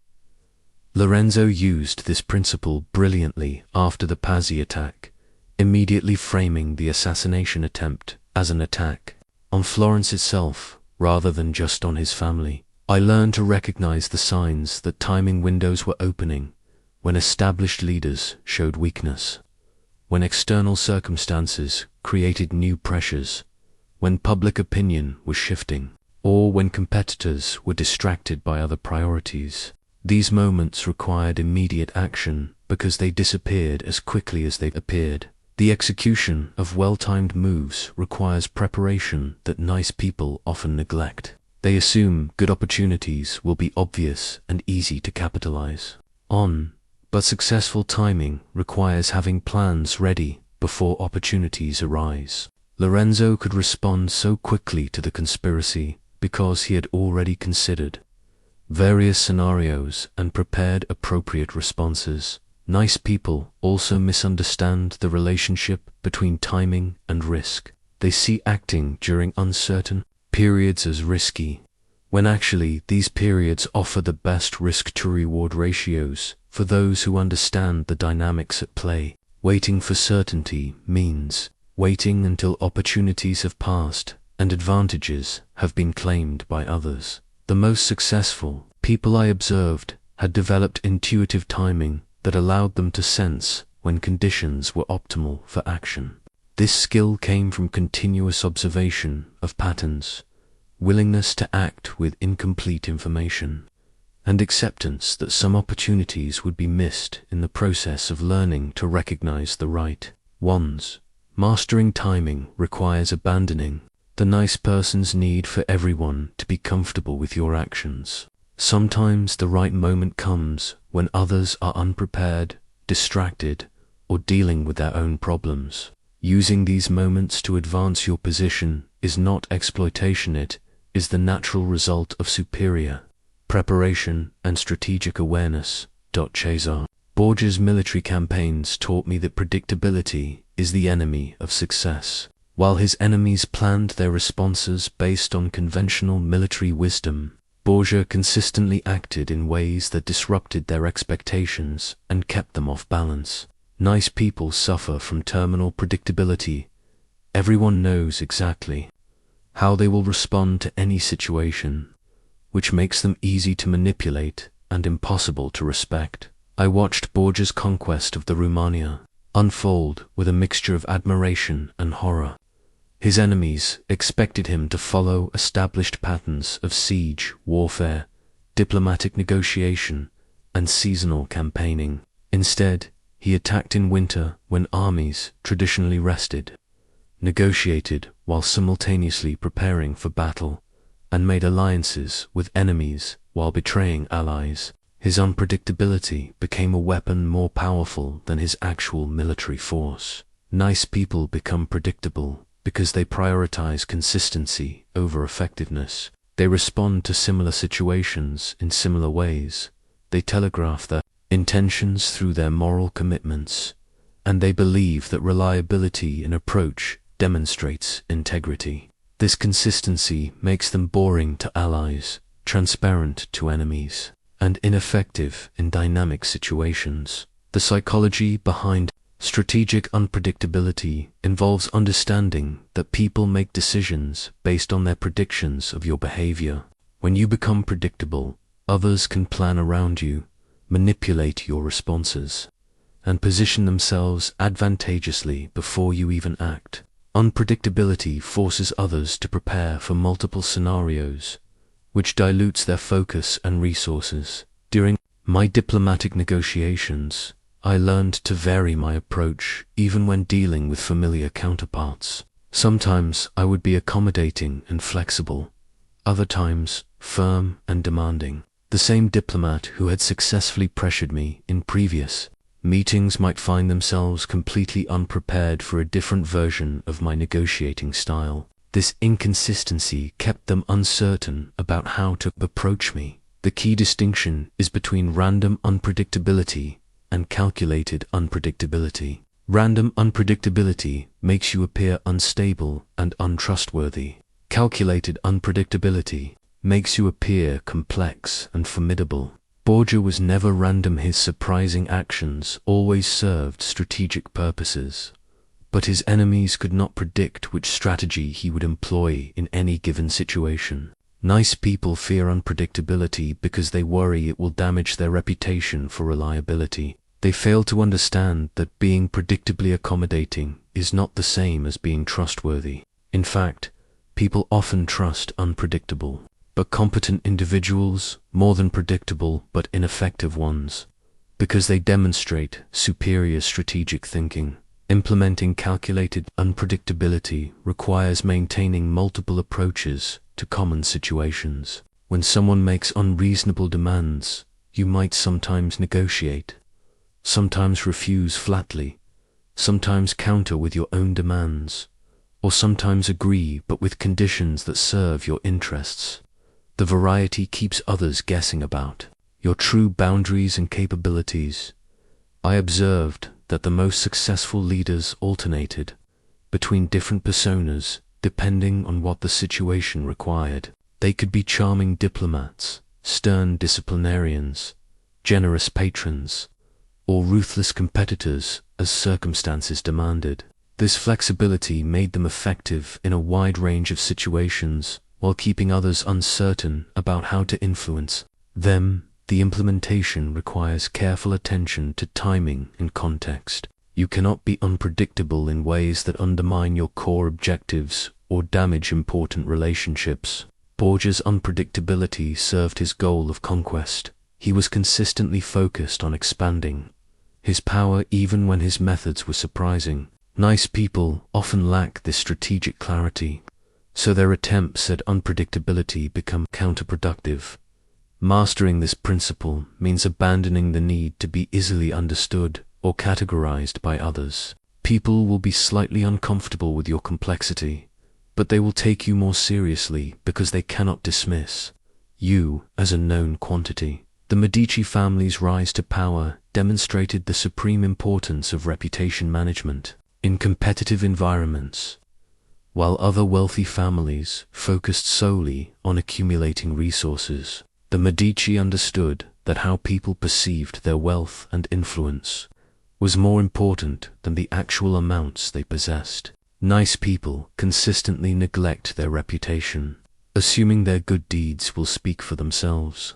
Lorenzo used this principle brilliantly after the Pazzi attack, immediately framing the assassination attempt as an attack on Florence itself rather than just on his family. I learned to recognize the signs that timing windows were opening when established leaders showed weakness, when external circumstances created new pressures, when public opinion was shifting, or when competitors were distracted by other priorities. These moments required immediate action because they disappeared as quickly as they appeared. The execution of well-timed moves requires preparation that nice people often neglect. They assume good opportunities will be obvious and easy to capitalize on, but successful timing requires having plans ready before opportunities arise. Lorenzo could respond so quickly to the conspiracy because he had already considered various scenarios and prepared appropriate responses. Nice people also misunderstand the relationship between timing and risk. They see acting during uncertain periods as risky, when actually these periods offer the best risk-to-reward ratios for those who understand the dynamics at play. Waiting for certainty means waiting until opportunities have passed and advantages have been claimed by others. The most successful people I observed had developed intuitive timing that allowed them to sense when conditions were optimal for action. This skill came from continuous observation of patterns, willingness to act with incomplete information, and acceptance that some opportunities would be missed in the process of learning to recognize the right ones. Mastering timing requires abandoning the nice person's need for everyone to be comfortable with your actions. Sometimes the right moment comes when others are unprepared, distracted, or dealing with their own problems. Using these moments to advance your position is not exploitation, it is the natural result of superior preparation and strategic awareness. Cesar Borgia's military campaigns taught me that predictability is the enemy of success. While his enemies planned their responses based on conventional military wisdom, Borgia consistently acted in ways that disrupted their expectations and kept them off balance. Nice people suffer from terminal predictability. Everyone knows exactly how they will respond to any situation, which makes them easy to manipulate and impossible to respect. I watched Borgia's conquest of the Romagna unfold with a mixture of admiration and horror. His enemies expected him to follow established patterns of siege, warfare, diplomatic negotiation, and seasonal campaigning. Instead, he attacked in winter when armies traditionally rested, negotiated while simultaneously preparing for battle, and made alliances with enemies while betraying allies. His unpredictability became a weapon more powerful than his actual military force. Nice people become predictable because they prioritize consistency over effectiveness. They respond to similar situations in similar ways. They telegraph their intentions through their moral commitments, and they believe that reliability in approach demonstrates integrity. This consistency makes them boring to allies, transparent to enemies, and ineffective in dynamic situations. The psychology behind Strategic unpredictability involves understanding that people make decisions based on their predictions of your behavior. When you become predictable, others can plan around you, manipulate your responses, and position themselves advantageously before you even act. Unpredictability forces others to prepare for multiple scenarios, which dilutes their focus and resources. During my diplomatic negotiations, I learned to vary my approach even when dealing with familiar counterparts. Sometimes I would be accommodating and flexible, other times firm and demanding. The same diplomat who had successfully pressured me in previous meetings might find themselves completely unprepared for a different version of my negotiating style. This inconsistency kept them uncertain about how to approach me. The key distinction is between random unpredictability and calculated unpredictability. Random unpredictability makes you appear unstable and untrustworthy. Calculated unpredictability makes you appear complex and formidable. Borgia was never random. His surprising actions always served strategic purposes, but his enemies could not predict which strategy he would employ in any given situation. Nice people fear unpredictability because they worry it will damage their reputation for reliability. They fail to understand that being predictably accommodating is not the same as being trustworthy. In fact, people often trust unpredictable but competent individuals more than predictable but ineffective ones, because they demonstrate superior strategic thinking. Implementing calculated unpredictability requires maintaining multiple approaches to common situations. When someone makes unreasonable demands, you might sometimes negotiate, sometimes refuse flatly, sometimes counter with your own demands, or sometimes agree but with conditions that serve your interests. The variety keeps others guessing about your true boundaries and capabilities. I observed that the most successful leaders alternated between different personas depending on what the situation required. They could be charming diplomats, stern disciplinarians, generous patrons, or ruthless competitors as circumstances demanded. This flexibility made them effective in a wide range of situations while keeping others uncertain about how to influence them. The implementation requires careful attention to timing and context. You cannot be unpredictable in ways that undermine your core objectives or damage important relationships. Borgia's unpredictability served his goal of conquest. He was consistently focused on expanding his power even when his methods were surprising. Nice people often lack this strategic clarity, so their attempts at unpredictability become counterproductive. Mastering this principle means abandoning the need to be easily understood or categorized by others. People will be slightly uncomfortable with your complexity, but they will take you more seriously because they cannot dismiss you as a known quantity. The Medici family's rise to power demonstrated the supreme importance of reputation management in competitive environments. While other wealthy families focused solely on accumulating resources, the Medici understood that how people perceived their wealth and influence was more important than the actual amounts they possessed. Nice people consistently neglect their reputation, assuming their good deeds will speak for themselves,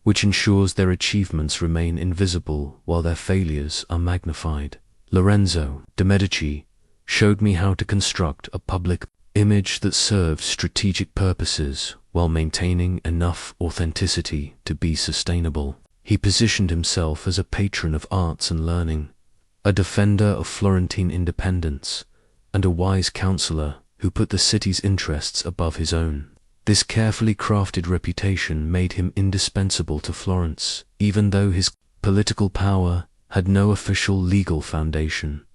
which ensures their achievements remain invisible while their failures are magnified. Lorenzo de' Medici showed me how to construct a public image that served strategic purposes while maintaining enough authenticity to be sustainable. He positioned himself as a patron of arts and learning, a defender of Florentine independence, and a wise counselor who put the city's interests above his own. This carefully crafted reputation made him indispensable to Florence, even though his political power had no official legal foundation.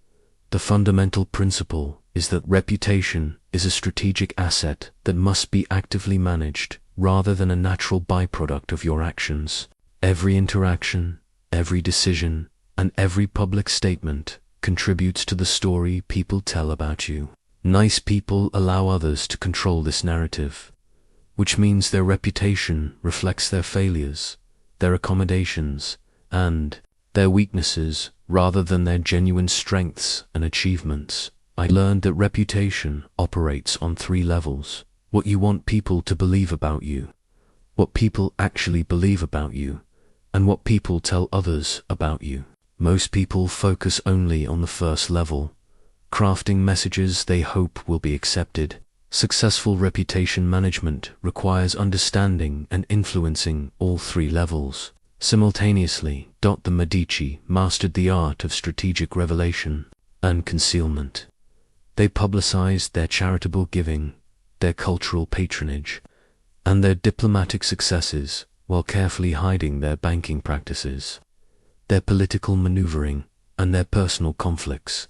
The fundamental principle is that reputation is a strategic asset that must be actively managed rather than a natural byproduct of your actions. Every interaction, every decision, and every public statement contributes to the story people tell about you. Nice people allow others to control this narrative, which means their reputation reflects their failures, their accommodations, and their weaknesses rather than their genuine strengths and achievements. I learned that reputation operates on 3 levels: what you want people to believe about you, what people actually believe about you, and what people tell others about you. Most people focus only on the first level, crafting messages they hope will be accepted. Successful reputation management requires understanding and influencing all 3 levels simultaneously. The Medici mastered the art of strategic revelation and concealment. They publicized their charitable giving, their cultural patronage, and their diplomatic successes while carefully hiding their banking practices, their political maneuvering, and their personal conflicts.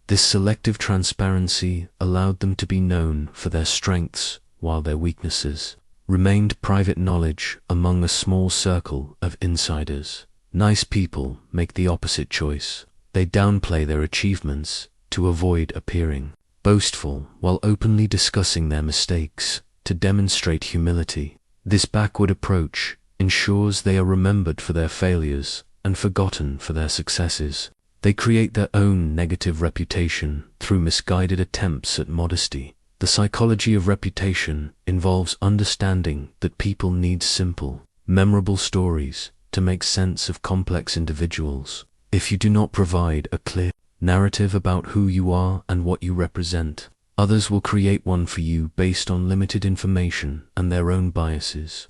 This selective transparency allowed them to be known for their strengths while their weaknesses remained private knowledge among a small circle of insiders. Nice people make the opposite choice. They downplay their achievements to avoid appearing boastful while openly discussing their mistakes to demonstrate humility. This backward approach ensures they are remembered for their failures and forgotten for their successes. They create their own negative reputation through misguided attempts at modesty. The psychology of reputation involves understanding that people need simple, memorable stories to make sense of complex individuals. If you do not provide a clear narrative about who you are and what you represent, others will create one for you based on limited information and their own biases.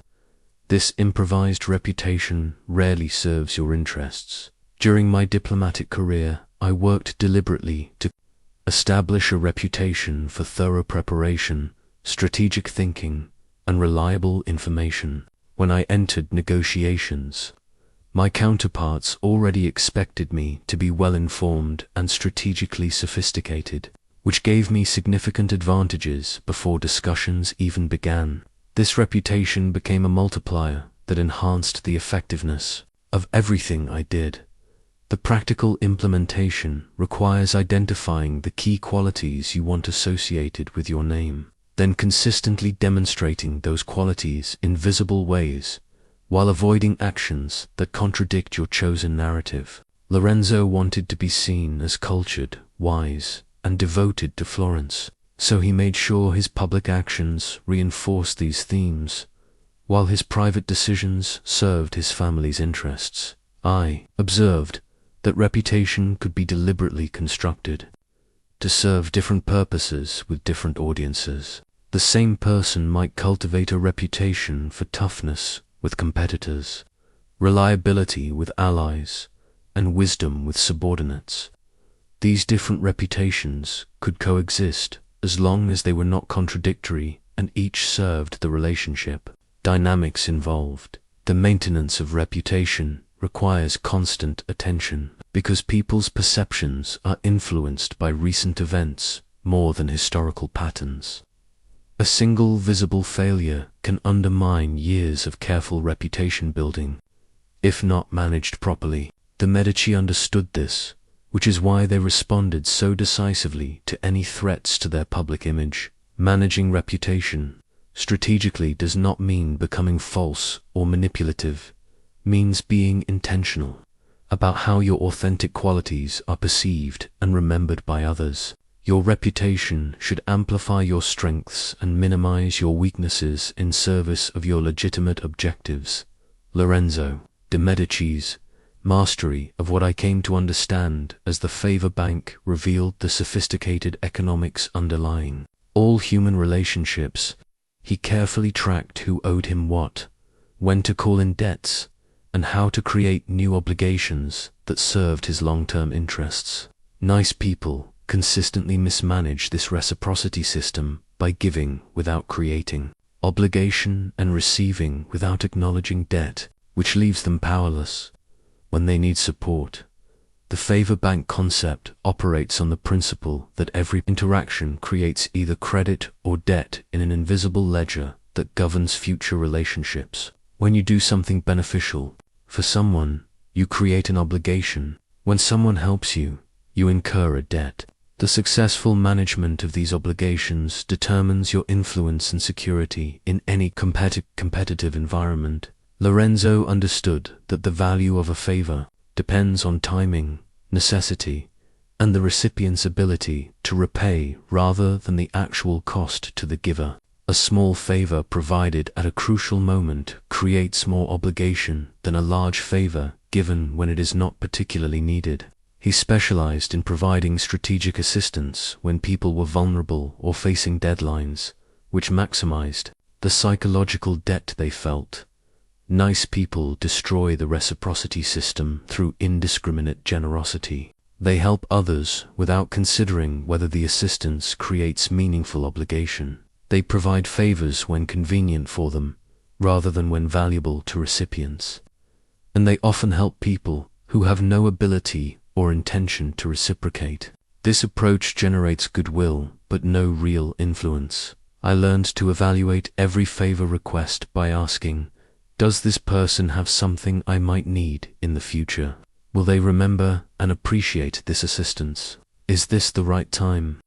This improvised reputation rarely serves your interests. During my diplomatic career, I worked deliberately to establish a reputation for thorough preparation, strategic thinking, and reliable information. When I entered negotiations, my counterparts already expected me to be well-informed and strategically sophisticated, which gave me significant advantages before discussions even began. This reputation became a multiplier that enhanced the effectiveness of everything I did. The practical implementation requires identifying the key qualities you want associated with your name, then consistently demonstrating those qualities in visible ways, while avoiding actions that contradict your chosen narrative. Lorenzo wanted to be seen as cultured, wise, and devoted to Florence, so he made sure his public actions reinforced these themes, while his private decisions served his family's interests. I observed that reputation could be deliberately constructed to serve different purposes with different audiences. The same person might cultivate a reputation for toughness with competitors, reliability with allies, and wisdom with subordinates. These different reputations could coexist as long as they were not contradictory and each served the relationship dynamics involved. The maintenance of reputation requires constant attention because people's perceptions are influenced by recent events more than historical patterns. A single visible failure can undermine years of careful reputation building, if not managed properly. The Medici understood this, which is why they responded so decisively to any threats to their public image. Managing reputation strategically does not mean becoming false or manipulative. Means being intentional about how your authentic qualities are perceived and remembered by others. Your reputation should amplify your strengths and minimize your weaknesses in service of your legitimate objectives. Lorenzo de' Medici's mastery of what I came to understand as the favor bank revealed the sophisticated economics underlying all human relationships. He carefully tracked who owed him what, when to call in debts, and how to create new obligations that served his long-term interests. Nice people consistently mismanage this reciprocity system by giving without creating obligation and receiving without acknowledging debt, which leaves them powerless when they need support. The favor bank concept operates on the principle that every interaction creates either credit or debt in an invisible ledger that governs future relationships. When you do something beneficial for someone, you create an obligation. When someone helps you, you incur a debt. The successful management of these obligations determines your influence and security in any competitive environment. Lorenzo understood that the value of a favor depends on timing, necessity, and the recipient's ability to repay rather than the actual cost to the giver. A small favor provided at a crucial moment creates more obligation than a large favor given when it is not particularly needed. He specialized in providing strategic assistance when people were vulnerable or facing deadlines, which maximized the psychological debt they felt. Nice people destroy the reciprocity system through indiscriminate generosity. They help others without considering whether the assistance creates meaningful obligation. They provide favors when convenient for them, rather than when valuable to recipients. And they often help people who have no ability or intention to reciprocate. This approach generates goodwill, but no real influence. I learned to evaluate every favor request by asking, does this person have something I might need in the future? Will they remember and appreciate this assistance? Is this the right time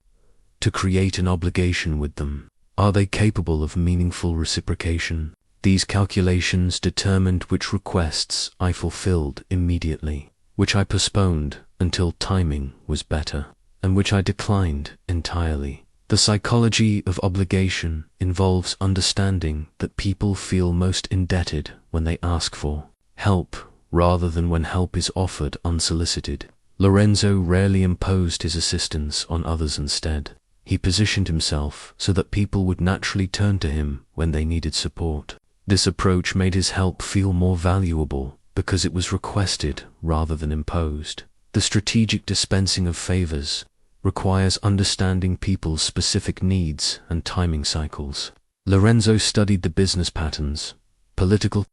to create an obligation with them? Are they capable of meaningful reciprocation? These calculations determined which requests I fulfilled immediately, which I postponed until timing was better, and which I declined entirely. The psychology of obligation involves understanding that people feel most indebted when they ask for help, rather than when help is offered unsolicited. Lorenzo rarely imposed his assistance on others instead. He positioned himself so that people would naturally turn to him when they needed support. This approach made his help feel more valuable because it was requested rather than imposed. The strategic dispensing of favors requires understanding people's specific needs and timing cycles. Lorenzo studied the business patterns, political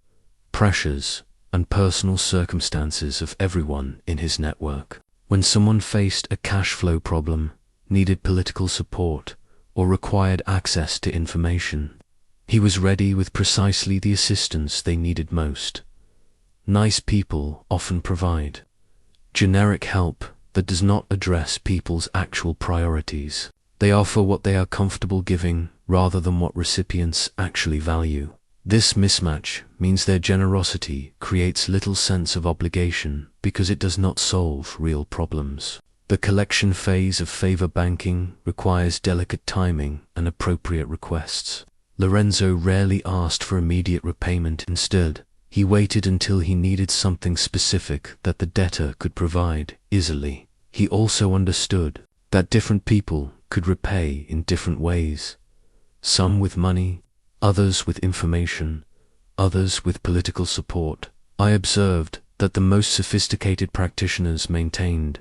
pressures, and personal circumstances of everyone in his network. When someone faced a cash flow problem, needed political support, or required access to information, he was ready with precisely the assistance they needed most. Nice people often provide generic help that does not address people's actual priorities. They offer what they are comfortable giving rather than what recipients actually value. This mismatch means their generosity creates little sense of obligation because it does not solve real problems. The collection phase of favor banking requires delicate timing and appropriate requests. Lorenzo rarely asked for immediate repayment. Instead, he waited until he needed something specific that the debtor could provide easily. He also understood that different people could repay in different ways, some with money, others with information, others with political support. I observed that the most sophisticated practitioners maintained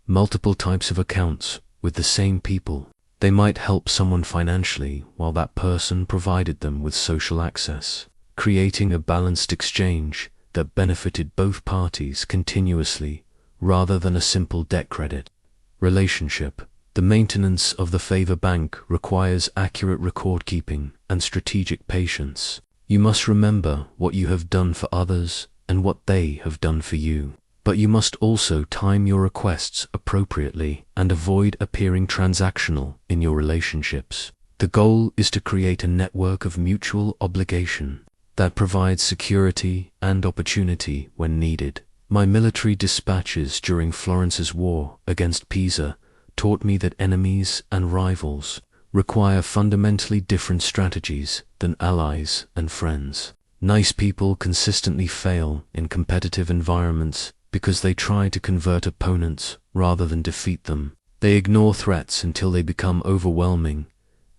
multiple types of accounts with the same people. They might help someone financially while that person provided them with social access, creating a balanced exchange that benefited both parties continuously rather than a simple debt credit relationship. The maintenance of the favor bank requires accurate record keeping and strategic patience. You must remember what you have done for others and what they have done for you. But you must also time your requests appropriately and avoid appearing transactional in your relationships. The goal is to create a network of mutual obligation that provides security and opportunity when needed. My military dispatches during Florence's war against Pisa taught me that enemies and rivals require fundamentally different strategies than allies and friends. Nice people consistently fail in competitive environments because they try to convert opponents rather than defeat them. They ignore threats until they become overwhelming,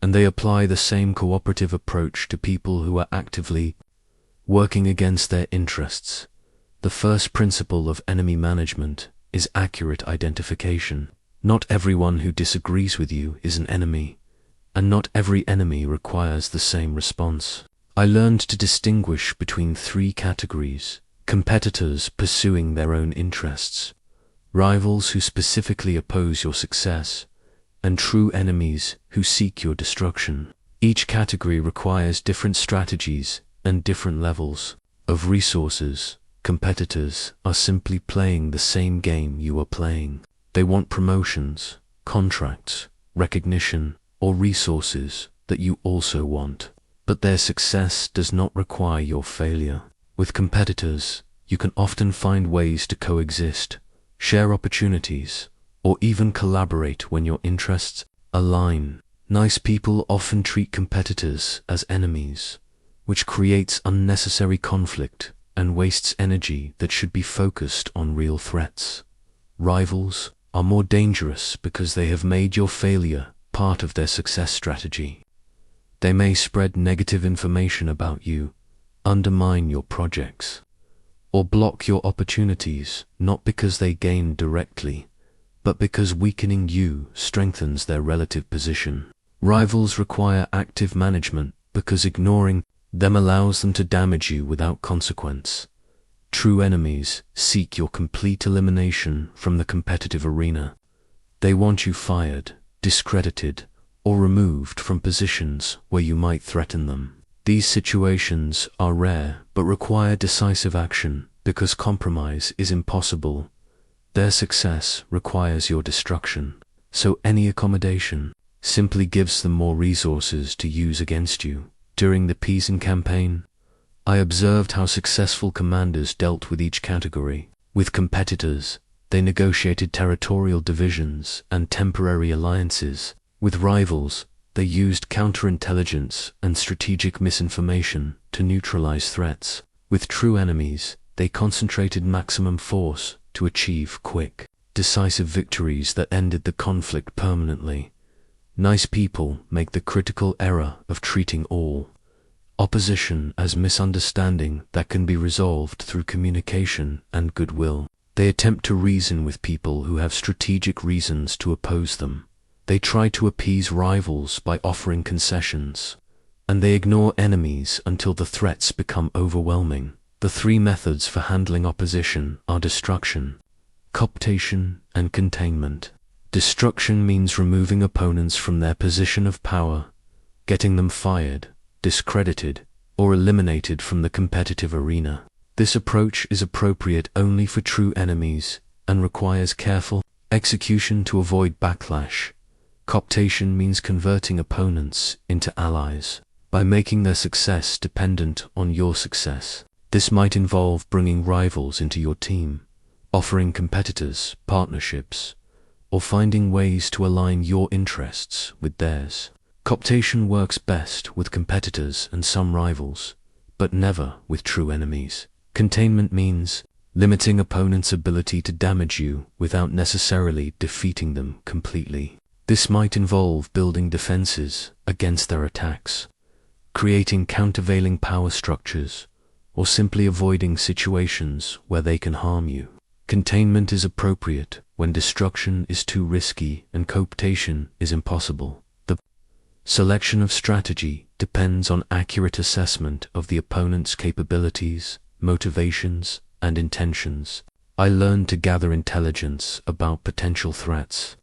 and they apply the same cooperative approach to people who are actively working against their interests. The first principle of enemy management is accurate identification. Not everyone who disagrees with you is an enemy, and not every enemy requires the same response. I learned to distinguish between three categories: competitors pursuing their own interests, rivals who specifically oppose your success, and true enemies who seek your destruction. Each category requires different strategies and different levels of resources. Competitors are simply playing the same game you are playing. They want promotions, contracts, recognition, or resources that you also want. But their success does not require your failure. With competitors, you can often find ways to coexist, share opportunities, or even collaborate when your interests align. Nice people often treat competitors as enemies, which creates unnecessary conflict and wastes energy that should be focused on real threats. Rivals are more dangerous because they have made your failure part of their success strategy. They may spread negative information about you, undermine your projects, or block your opportunities, not because they gain directly, but because weakening you strengthens their relative position. Rivals require active management because ignoring them allows them to damage you without consequence. True enemies seek your complete elimination from the competitive arena. They want you fired, discredited, or removed from positions where you might threaten them. These situations are rare but require decisive action because compromise is impossible. Their success requires your destruction, so any accommodation simply gives them more resources to use against you. During the Pisan campaign, I observed how successful commanders dealt with each category. With competitors, they negotiated territorial divisions and temporary alliances. With rivals, they used counterintelligence and strategic misinformation to neutralize threats. With true enemies, they concentrated maximum force to achieve quick, decisive victories that ended the conflict permanently. Nice people make the critical error of treating all opposition as misunderstanding that can be resolved through communication and goodwill. They attempt to reason with people who have strategic reasons to oppose them. They try to appease rivals by offering concessions, and they ignore enemies until the threats become overwhelming. The three methods for handling opposition are destruction, cooptation, and containment. Destruction means removing opponents from their position of power, getting them fired, discredited, or eliminated from the competitive arena. This approach is appropriate only for true enemies and requires careful execution to avoid backlash. Cooptation means converting opponents into allies by making their success dependent on your success. This might involve bringing rivals into your team, offering competitors partnerships, or finding ways to align your interests with theirs. Cooptation works best with competitors and some rivals, but never with true enemies. Containment means limiting opponents' ability to damage you without necessarily defeating them completely. This might involve building defenses against their attacks, creating countervailing power structures, or simply avoiding situations where they can harm you. Containment is appropriate when destruction is too risky and cooptation is impossible. The selection of strategy depends on accurate assessment of the opponent's capabilities, motivations, and intentions. I learned to gather intelligence about potential threats,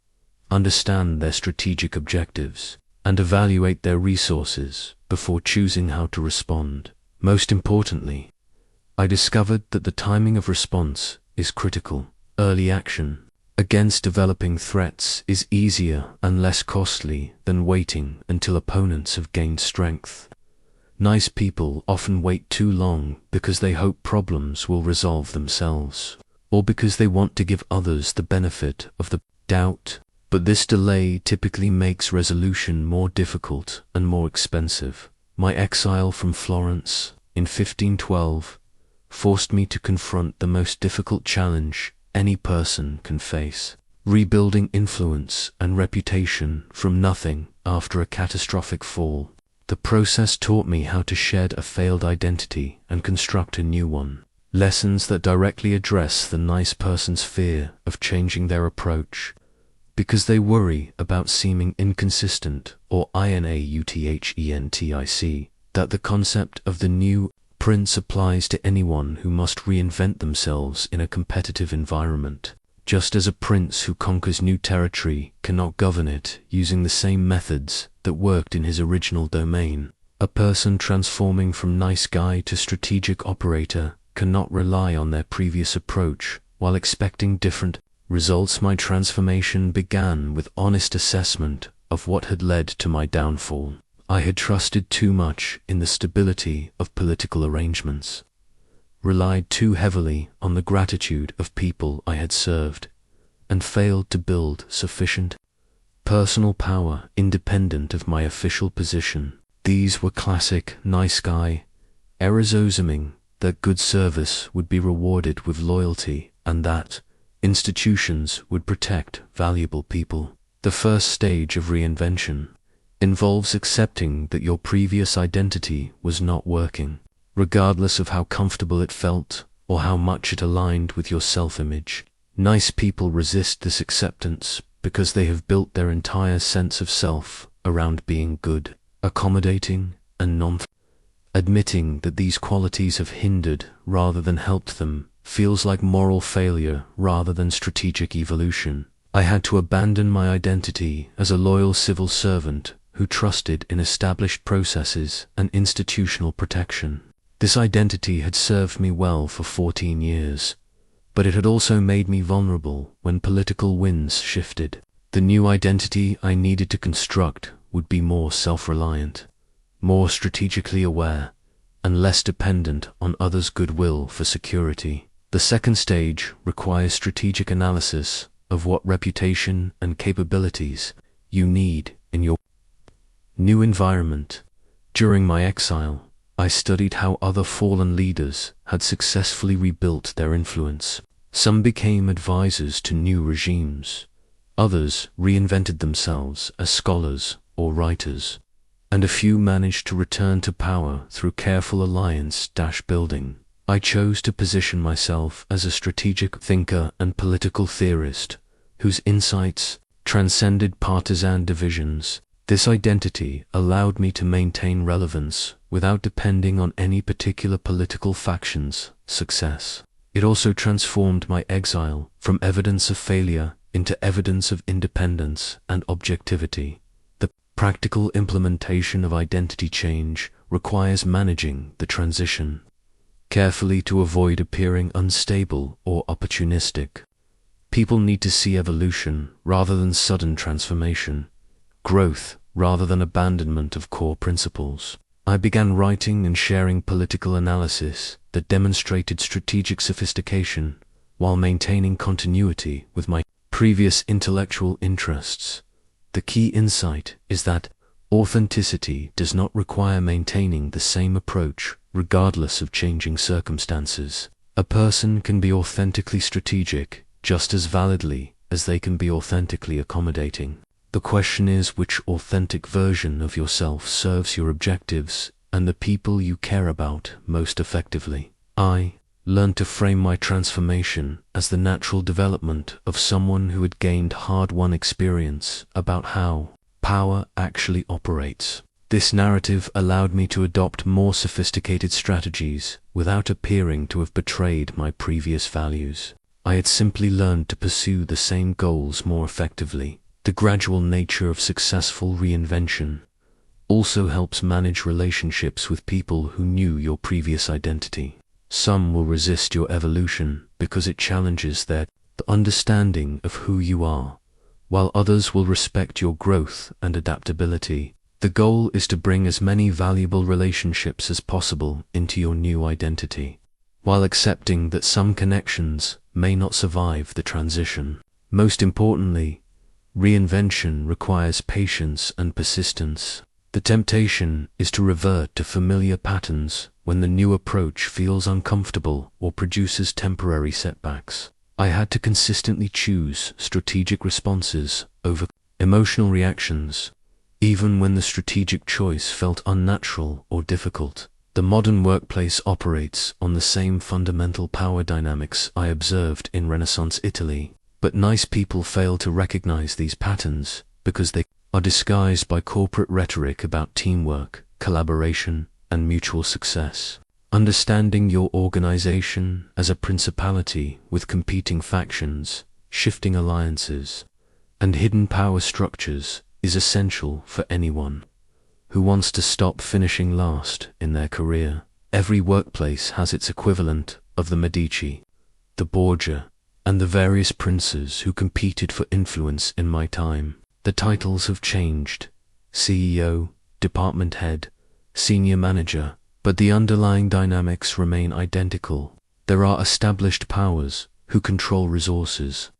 understand their strategic objectives, and evaluate their resources before choosing how to respond. Most importantly, I discovered that the timing of response is critical. Early action against developing threats is easier and less costly than waiting until opponents have gained strength. Nice people often wait too long because they hope problems will resolve themselves, or because they want to give others the benefit of the doubt. But this delay typically makes resolution more difficult and more expensive. My exile from Florence in 1512 forced me to confront the most difficult challenge any person can face: rebuilding influence and reputation from nothing after a catastrophic fall. The process taught me how to shed a failed identity and construct a new one. Lessons that directly address the nice person's fear of changing their approach, because they worry about seeming inconsistent or inautentic, that the concept of the new prince applies to anyone who must reinvent themselves in a competitive environment. Just as a prince who conquers new territory cannot govern it using the same methods that worked in his original domain, a person transforming from nice guy to strategic operator cannot rely on their previous approach while expecting different results. My transformation began with honest assessment of what had led to my downfall. I had trusted too much in the stability of political arrangements, relied too heavily on the gratitude of people I had served, and failed to build sufficient personal power independent of my official position. These were classic nice guy errors, assuming that good service would be rewarded with loyalty and that institutions would protect valuable people. The first stage of reinvention involves accepting that your previous identity was not working, regardless of how comfortable it felt or how much it aligned with your self-image. Nice people resist this acceptance because they have built their entire sense of self around being good, accommodating, and admitting that these qualities have hindered rather than helped them feels like moral failure rather than strategic evolution. I had to abandon my identity as a loyal civil servant who trusted in established processes and institutional protection. This identity had served me well for 14 years, but it had also made me vulnerable when political winds shifted. The new identity I needed to construct would be more self-reliant, more strategically aware, and less dependent on others' goodwill for security. The second stage requires strategic analysis of what reputation and capabilities you need in your new environment. During my exile, I studied how other fallen leaders had successfully rebuilt their influence. Some became advisors to new regimes, others reinvented themselves as scholars or writers, and a few managed to return to power through careful alliance-building. I chose to position myself as a strategic thinker and political theorist whose insights transcended partisan divisions. This identity allowed me to maintain relevance without depending on any particular political faction's success. It also transformed my exile from evidence of failure into evidence of independence and objectivity. The practical implementation of identity change requires managing the transition carefully to avoid appearing unstable or opportunistic. People need to see evolution rather than sudden transformation, growth rather than abandonment of core principles. I began writing and sharing political analysis that demonstrated strategic sophistication while maintaining continuity with my previous intellectual interests. The key insight is that authenticity does not require maintaining the same approach regardless of changing circumstances. A person can be authentically strategic just as validly as they can be authentically accommodating. The question is which authentic version of yourself serves your objectives and the people you care about most effectively. I learned to frame my transformation as the natural development of someone who had gained hard-won experience about how power actually operates. This narrative allowed me to adopt more sophisticated strategies without appearing to have betrayed my previous values. I had simply learned to pursue the same goals more effectively. The gradual nature of successful reinvention also helps manage relationships with people who knew your previous identity. Some will resist your evolution because it challenges their understanding of who you are, while others will respect your growth and adaptability. The goal is to bring as many valuable relationships as possible into your new identity, while accepting that some connections may not survive the transition. Most importantly, reinvention requires patience and persistence. The temptation is to revert to familiar patterns when the new approach feels uncomfortable or produces temporary setbacks. I had to consistently choose strategic responses over emotional reactions, even when the strategic choice felt unnatural or difficult. The modern workplace operates on the same fundamental power dynamics I observed in Renaissance Italy, but nice people fail to recognize these patterns because they are disguised by corporate rhetoric about teamwork, collaboration, and mutual success. Understanding your organization as a principality with competing factions, shifting alliances, and hidden power structures is essential for anyone who wants to stop finishing last in their career. Every workplace has its equivalent of the Medici, the Borgia, and the various princes who competed for influence in my time. The titles have changed: CEO, department head, senior manager, but the underlying dynamics remain identical. There are established powers who control resources,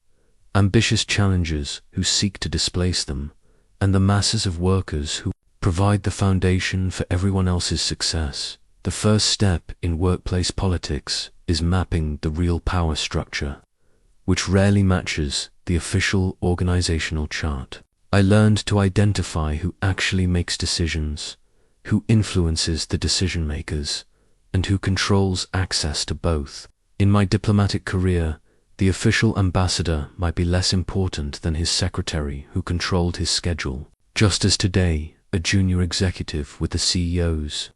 ambitious challengers who seek to displace them, and the masses of workers who provide the foundation for everyone else's success. The first step in workplace politics is mapping the real power structure, which rarely matches the official organizational chart. I learned to identify who actually makes decisions, who influences the decision makers, and who controls access to both. In my diplomatic career, the official ambassador might be less important than his secretary who controlled his schedule, just as today a junior executive with the CEO's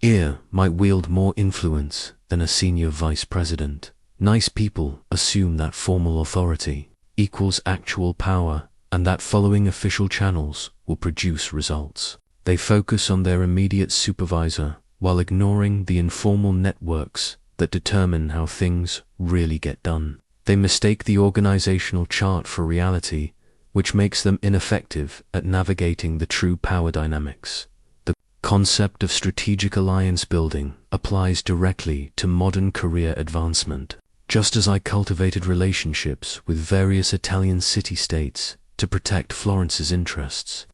ear might wield more influence than a senior vice president. Nice people assume that formal authority equals actual power and that following official channels will produce results. They focus on their immediate supervisor while ignoring the informal networks that determine how things really get done. They mistake the organizational chart for reality, which makes them ineffective at navigating the true power dynamics. The concept of strategic alliance building applies directly to modern career advancement. Just as I cultivated relationships with various Italian city-states to protect Florence's interests,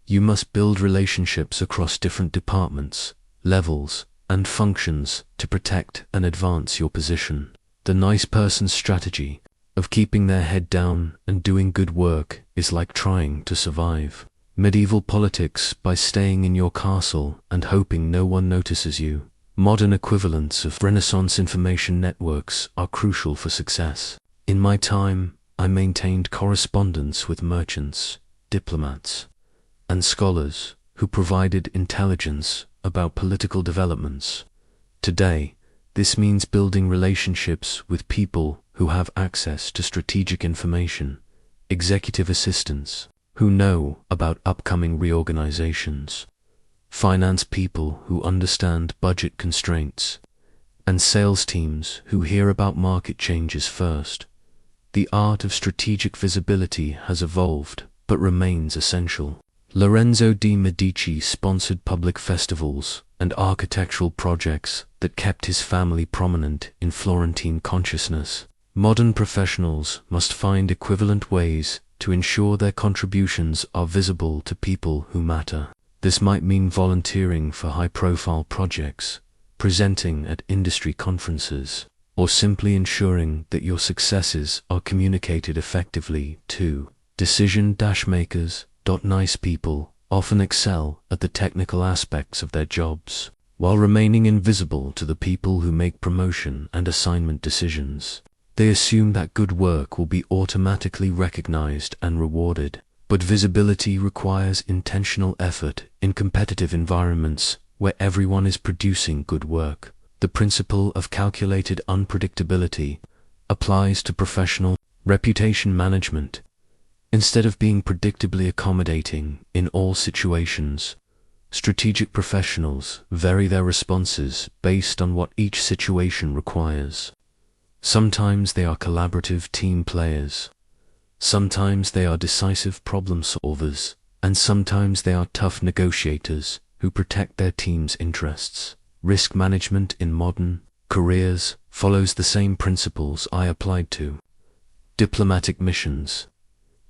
you must build relationships across different departments, levels, and functions to protect and advance your position. The nice person's strategy of keeping their head down and doing good work is like trying to survive medieval politics by staying in your castle and hoping no one notices you. Modern equivalents of Renaissance information networks are crucial for success. In my time, I maintained correspondence with merchants, diplomats, and scholars who provided intelligence about political developments. Today, this means building relationships with people who have access to strategic information, executive assistants who know about upcoming reorganizations, finance people who understand budget constraints, and sales teams who hear about market changes first. The art of strategic visibility has evolved, but remains essential. Lorenzo de' Medici sponsored public festivals and architectural projects that kept his family prominent in Florentine consciousness. Modern professionals must find equivalent ways to ensure their contributions are visible to people who matter. This might mean volunteering for high-profile projects, presenting at industry conferences, or simply ensuring that your successes are communicated effectively to decision-makers. Nice people often excel at the technical aspects of their jobs, while remaining invisible to the people who make promotion and assignment decisions. They assume that good work will be automatically recognized and rewarded, but visibility requires intentional effort in competitive environments where everyone is producing good work. The principle of calculated unpredictability applies to professional reputation management. Instead of being predictably accommodating in all situations, strategic professionals vary their responses based on what each situation requires. Sometimes they are collaborative team players, sometimes they are decisive problem solvers, and sometimes they are tough negotiators who protect their team's interests. Risk management in modern careers follows the same principles I applied to diplomatic missions.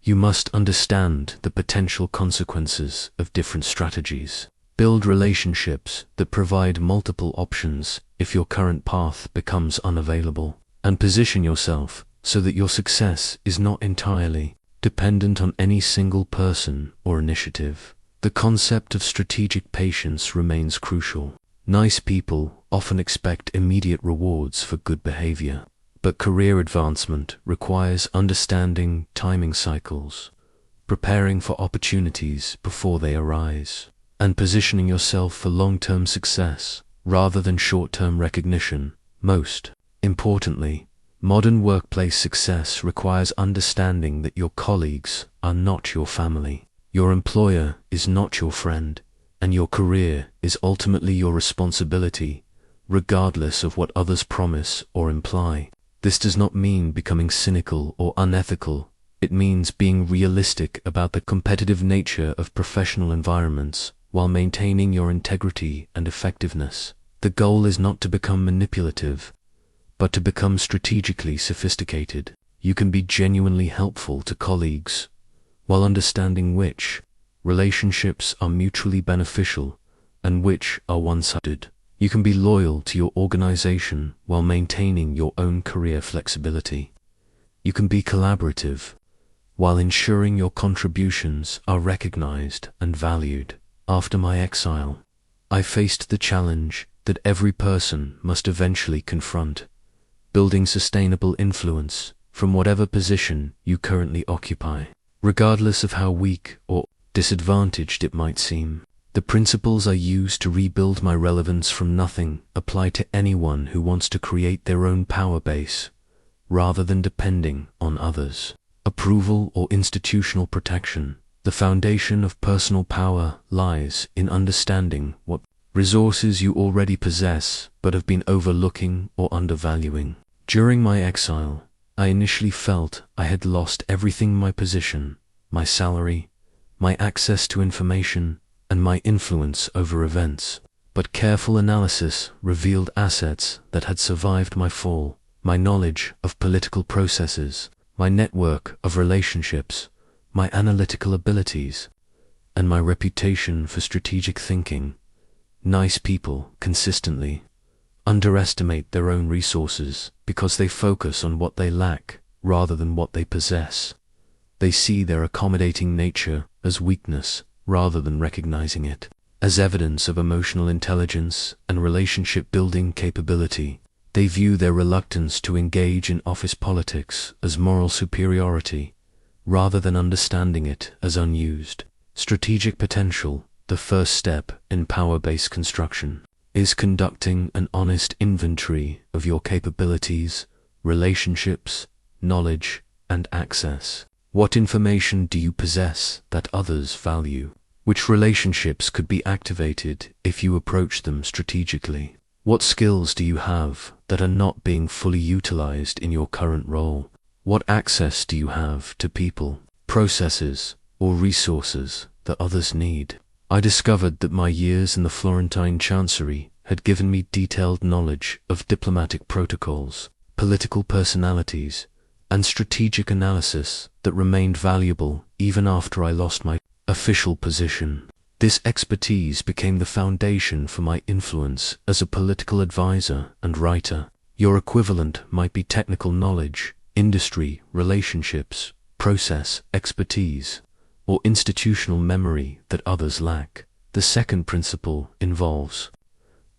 You must understand the potential consequences of different strategies. Build relationships that provide multiple options if your current path becomes unavailable, and position yourself so that your success is not entirely dependent on any single person or initiative. The concept of strategic patience remains crucial. Nice people often expect immediate rewards for good behavior, but career advancement requires understanding timing cycles, preparing for opportunities before they arise, and positioning yourself for long-term success rather than short-term recognition. Most importantly, modern workplace success requires understanding that your colleagues are not your family, your employer is not your friend, and your career is ultimately your responsibility, regardless of what others promise or imply. This does not mean becoming cynical or unethical. It means being realistic about the competitive nature of professional environments while maintaining your integrity and effectiveness. The goal is not to become manipulative, but to become strategically sophisticated. You can be genuinely helpful to colleagues while understanding which relationships are mutually beneficial and which are one-sided. You can be loyal to your organization while maintaining your own career flexibility. You can be collaborative while ensuring your contributions are recognized and valued. After my exile, I faced the challenge that every person must eventually confront: building sustainable influence from whatever position you currently occupy, regardless of how weak or disadvantaged it might seem. The principles I use to rebuild my relevance from nothing apply to anyone who wants to create their own power base, rather than depending on others' approval or institutional protection. The foundation of personal power lies in understanding what resources you already possess but have been overlooking or undervaluing. During my exile, I initially felt I had lost everything: my position, my salary, my access to information, and my influence over events. But careful analysis revealed assets that had survived my fall: my knowledge of political processes, my network of relationships, my analytical abilities, and my reputation for strategic thinking. Nice people consistently underestimate their own resources because they focus on what they lack rather than what they possess. They see their accommodating nature as weakness rather than recognizing it as evidence of emotional intelligence and relationship-building capability. They view their reluctance to engage in office politics as moral superiority rather than understanding it as unused strategic potential. The first step in power-based construction is conducting an honest inventory of your capabilities, relationships, knowledge, and access. What information do you possess that others value? Which relationships could be activated if you approach them strategically? What skills do you have that are not being fully utilized in your current role? What access do you have to people, processes, or resources that others need? I discovered that my years in the Florentine Chancery had given me detailed knowledge of diplomatic protocols, political personalities, and strategic analysis that remained valuable even after I lost my official position. This expertise became the foundation for my influence as a political advisor and writer. Your equivalent might be technical knowledge, industry, relationships, process expertise, or institutional memory that others lack. The second principle involves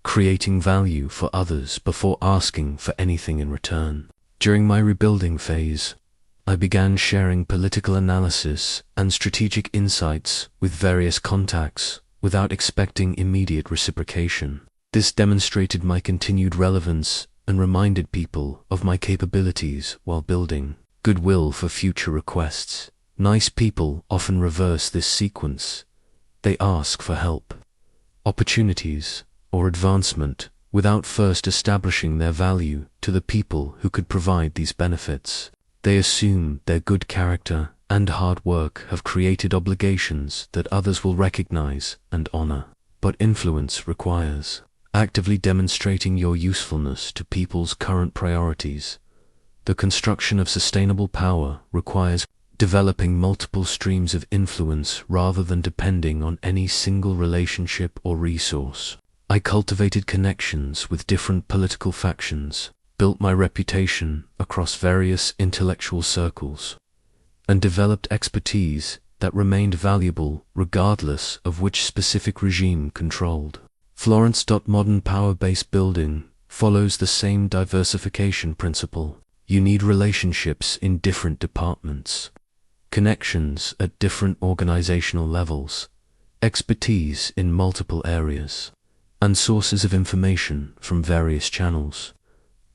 creating value for others before asking for anything in return. During my rebuilding phase, I began sharing political analysis and strategic insights with various contacts without expecting immediate reciprocation. This demonstrated my continued relevance and reminded people of my capabilities while building goodwill for future requests. Nice people often reverse this sequence. They ask for help, opportunities, or advancement without first establishing their value to the people who could provide these benefits. They assume their good character and hard work have created obligations that others will recognize and honor. But influence requires actively demonstrating your usefulness to people's current priorities. The construction of sustainable power requires developing multiple streams of influence rather than depending on any single relationship or resource. I cultivated connections with different political factions, built my reputation across various intellectual circles, and developed expertise that remained valuable regardless of which specific regime controlled. Modern power-based building follows the same diversification principle. You need relationships in different departments, connections at different organizational levels, expertise in multiple areas, and sources of information from various channels.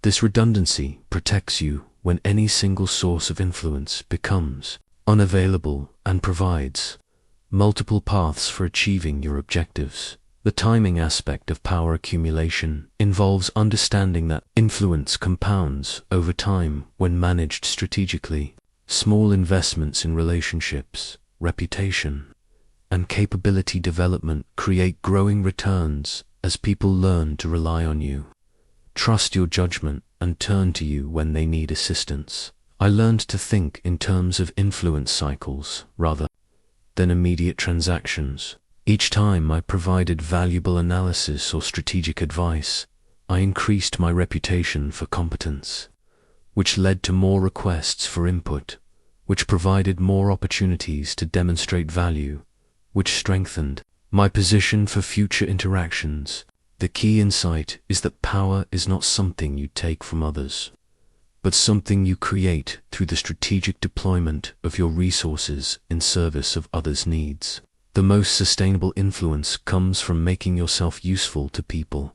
This redundancy protects you when any single source of influence becomes unavailable and provides multiple paths for achieving your objectives. The timing aspect of power accumulation involves understanding that influence compounds over time when managed strategically. Small investments in relationships, reputation, and capability development create growing returns as people learn to rely on you, trust your judgment, and turn to you when they need assistance. I learned to think in terms of influence cycles rather than immediate transactions. Each time I provided valuable analysis or strategic advice, I increased my reputation for competence, which led to more requests for input, which provided more opportunities to demonstrate value, which strengthened my position for future interactions. The key insight is that power is not something you take from others, but something you create through the strategic deployment of your resources in service of others' needs. The most sustainable influence comes from making yourself useful to people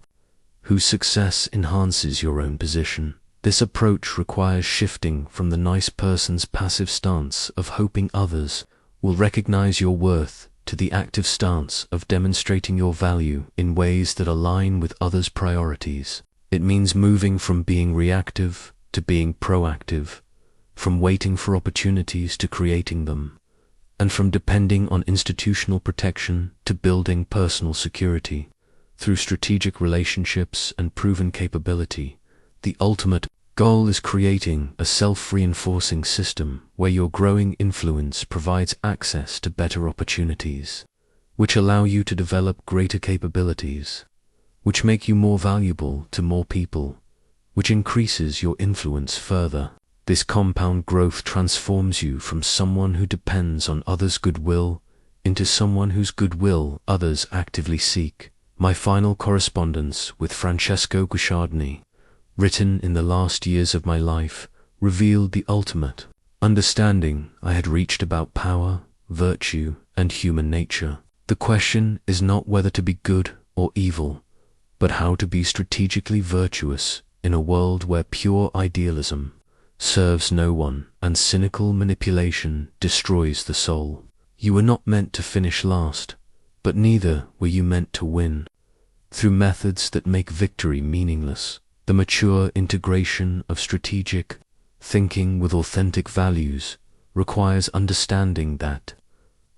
whose success enhances your own position. This approach requires shifting from the nice person's passive stance of hoping others will recognize your worth to the active stance of demonstrating your value in ways that align with others' priorities. It means moving from being reactive to being proactive, from waiting for opportunities to creating them, and from depending on institutional protection to building personal security. Through strategic relationships and proven capability, the ultimate goal is creating a self-reinforcing system where your growing influence provides access to better opportunities, which allow you to develop greater capabilities, which make you more valuable to more people, which increases your influence further. This compound growth transforms you from someone who depends on others' goodwill into someone whose goodwill others actively seek. My final correspondence with Francesco Guicciardini, written in the last years of my life, revealed the ultimate understanding I had reached about power, virtue, and human nature. The question is not whether to be good or evil, but how to be strategically virtuous in a world where pure idealism serves no one and cynical manipulation destroys the soul. You were not meant to finish last, but neither were you meant to win. Through methods that make victory meaningless, the mature integration of strategic thinking with authentic values requires understanding that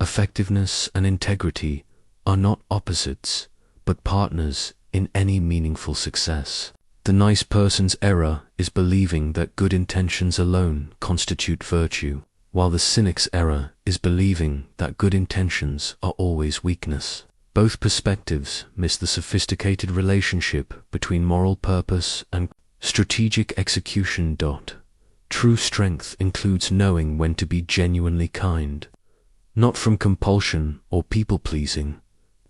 effectiveness and integrity are not opposites, but partners in any meaningful success. The nice person's error is believing that good intentions alone constitute virtue, while the cynic's error is believing that good intentions are always weakness. Both perspectives miss the sophisticated relationship between moral purpose and strategic execution. True strength includes knowing when to be genuinely kind, not from compulsion or people-pleasing,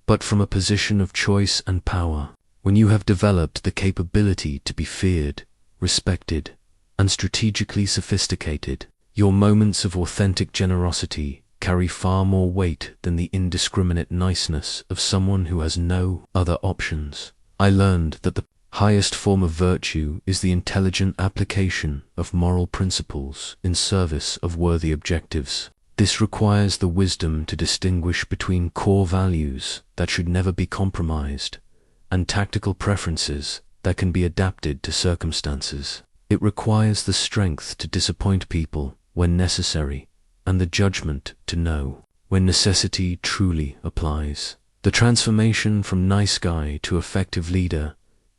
but from a position of choice and power. When you have developed the capability to be feared, respected, and strategically sophisticated, your moments of authentic generosity carry far more weight than the indiscriminate niceness of someone who has no other options. I learned that the highest form of virtue is the intelligent application of moral principles in service of worthy objectives. This requires the wisdom to distinguish between core values that should never be compromised and tactical preferences that can be adapted to circumstances. It requires the strength to disappoint people when necessary and the judgment to know when necessity truly applies. The transformation from nice guy to effective leader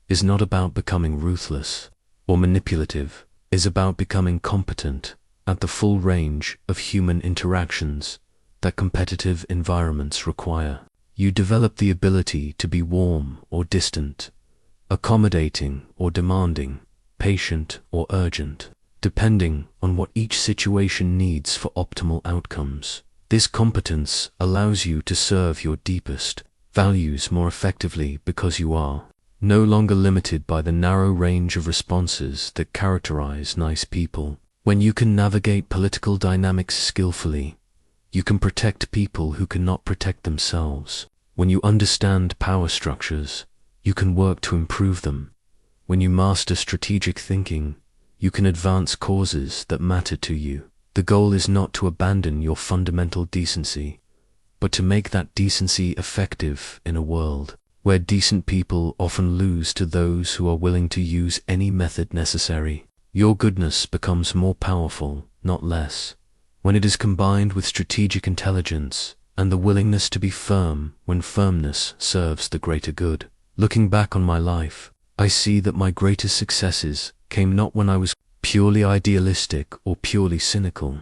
is not about becoming ruthless or manipulative. It is about becoming competent at the full range of human interactions that competitive environments require. You develop the ability to be warm or distant, accommodating or demanding, patient or urgent, depending on what each situation needs for optimal outcomes. This competence allows you to serve your deepest values more effectively because you are no longer limited by the narrow range of responses that characterize nice people. When you can navigate political dynamics skillfully, you can protect people who cannot protect themselves. When you understand power structures, you can work to improve them. When you master strategic thinking, you can advance causes that matter to you. The goal is not to abandon your fundamental decency, but to make that decency effective in a world where decent people often lose to those who are willing to use any method necessary. Your goodness becomes more powerful, not less, when it is combined with strategic intelligence and the willingness to be firm when firmness serves the greater good. Looking back on my life, I see that my greatest successes came not when I was purely idealistic or purely cynical,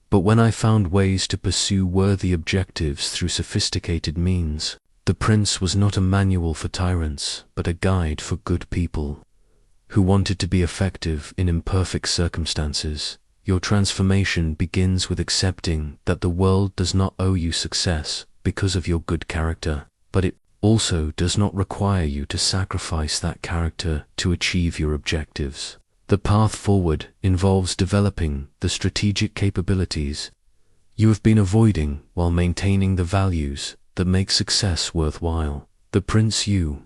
but when I found ways to pursue worthy objectives through sophisticated means. The Prince was not a manual for tyrants, but a guide for good people who wanted to be effective in imperfect circumstances. Your transformation begins with accepting that the world does not owe you success because of your good character, but it also does not require you to sacrifice that character to achieve your objectives. The path forward involves developing the strategic capabilities you have been avoiding while maintaining the values that make success worthwhile. The Prince you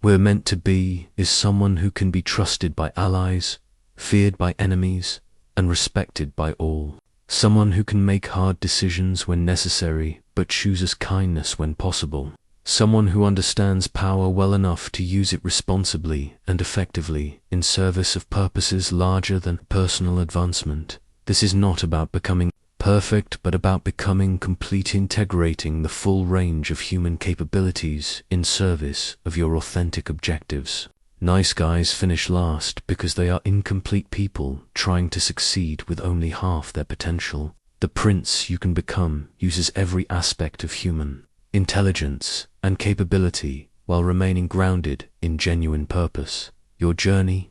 were meant to be is someone who can be trusted by allies, feared by enemies, and respected by all. Someone who can make hard decisions when necessary, but chooses kindness when possible. Someone who understands power well enough to use it responsibly and effectively in service of purposes larger than personal advancement. This is not about becoming perfect, but about becoming complete, integrating the full range of human capabilities in service of your authentic objectives. Nice guys finish last because they are incomplete people trying to succeed with only half their potential. The Prince you can become uses every aspect of human intelligence and capability while remaining grounded in genuine purpose. Your journey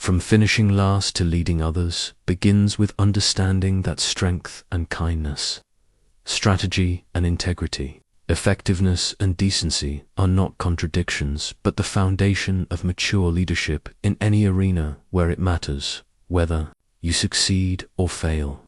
from finishing last to leading others begins with understanding that strength and kindness, strategy and integrity, effectiveness and decency are not contradictions, but the foundation of mature leadership in any arena where it matters, whether you succeed or fail.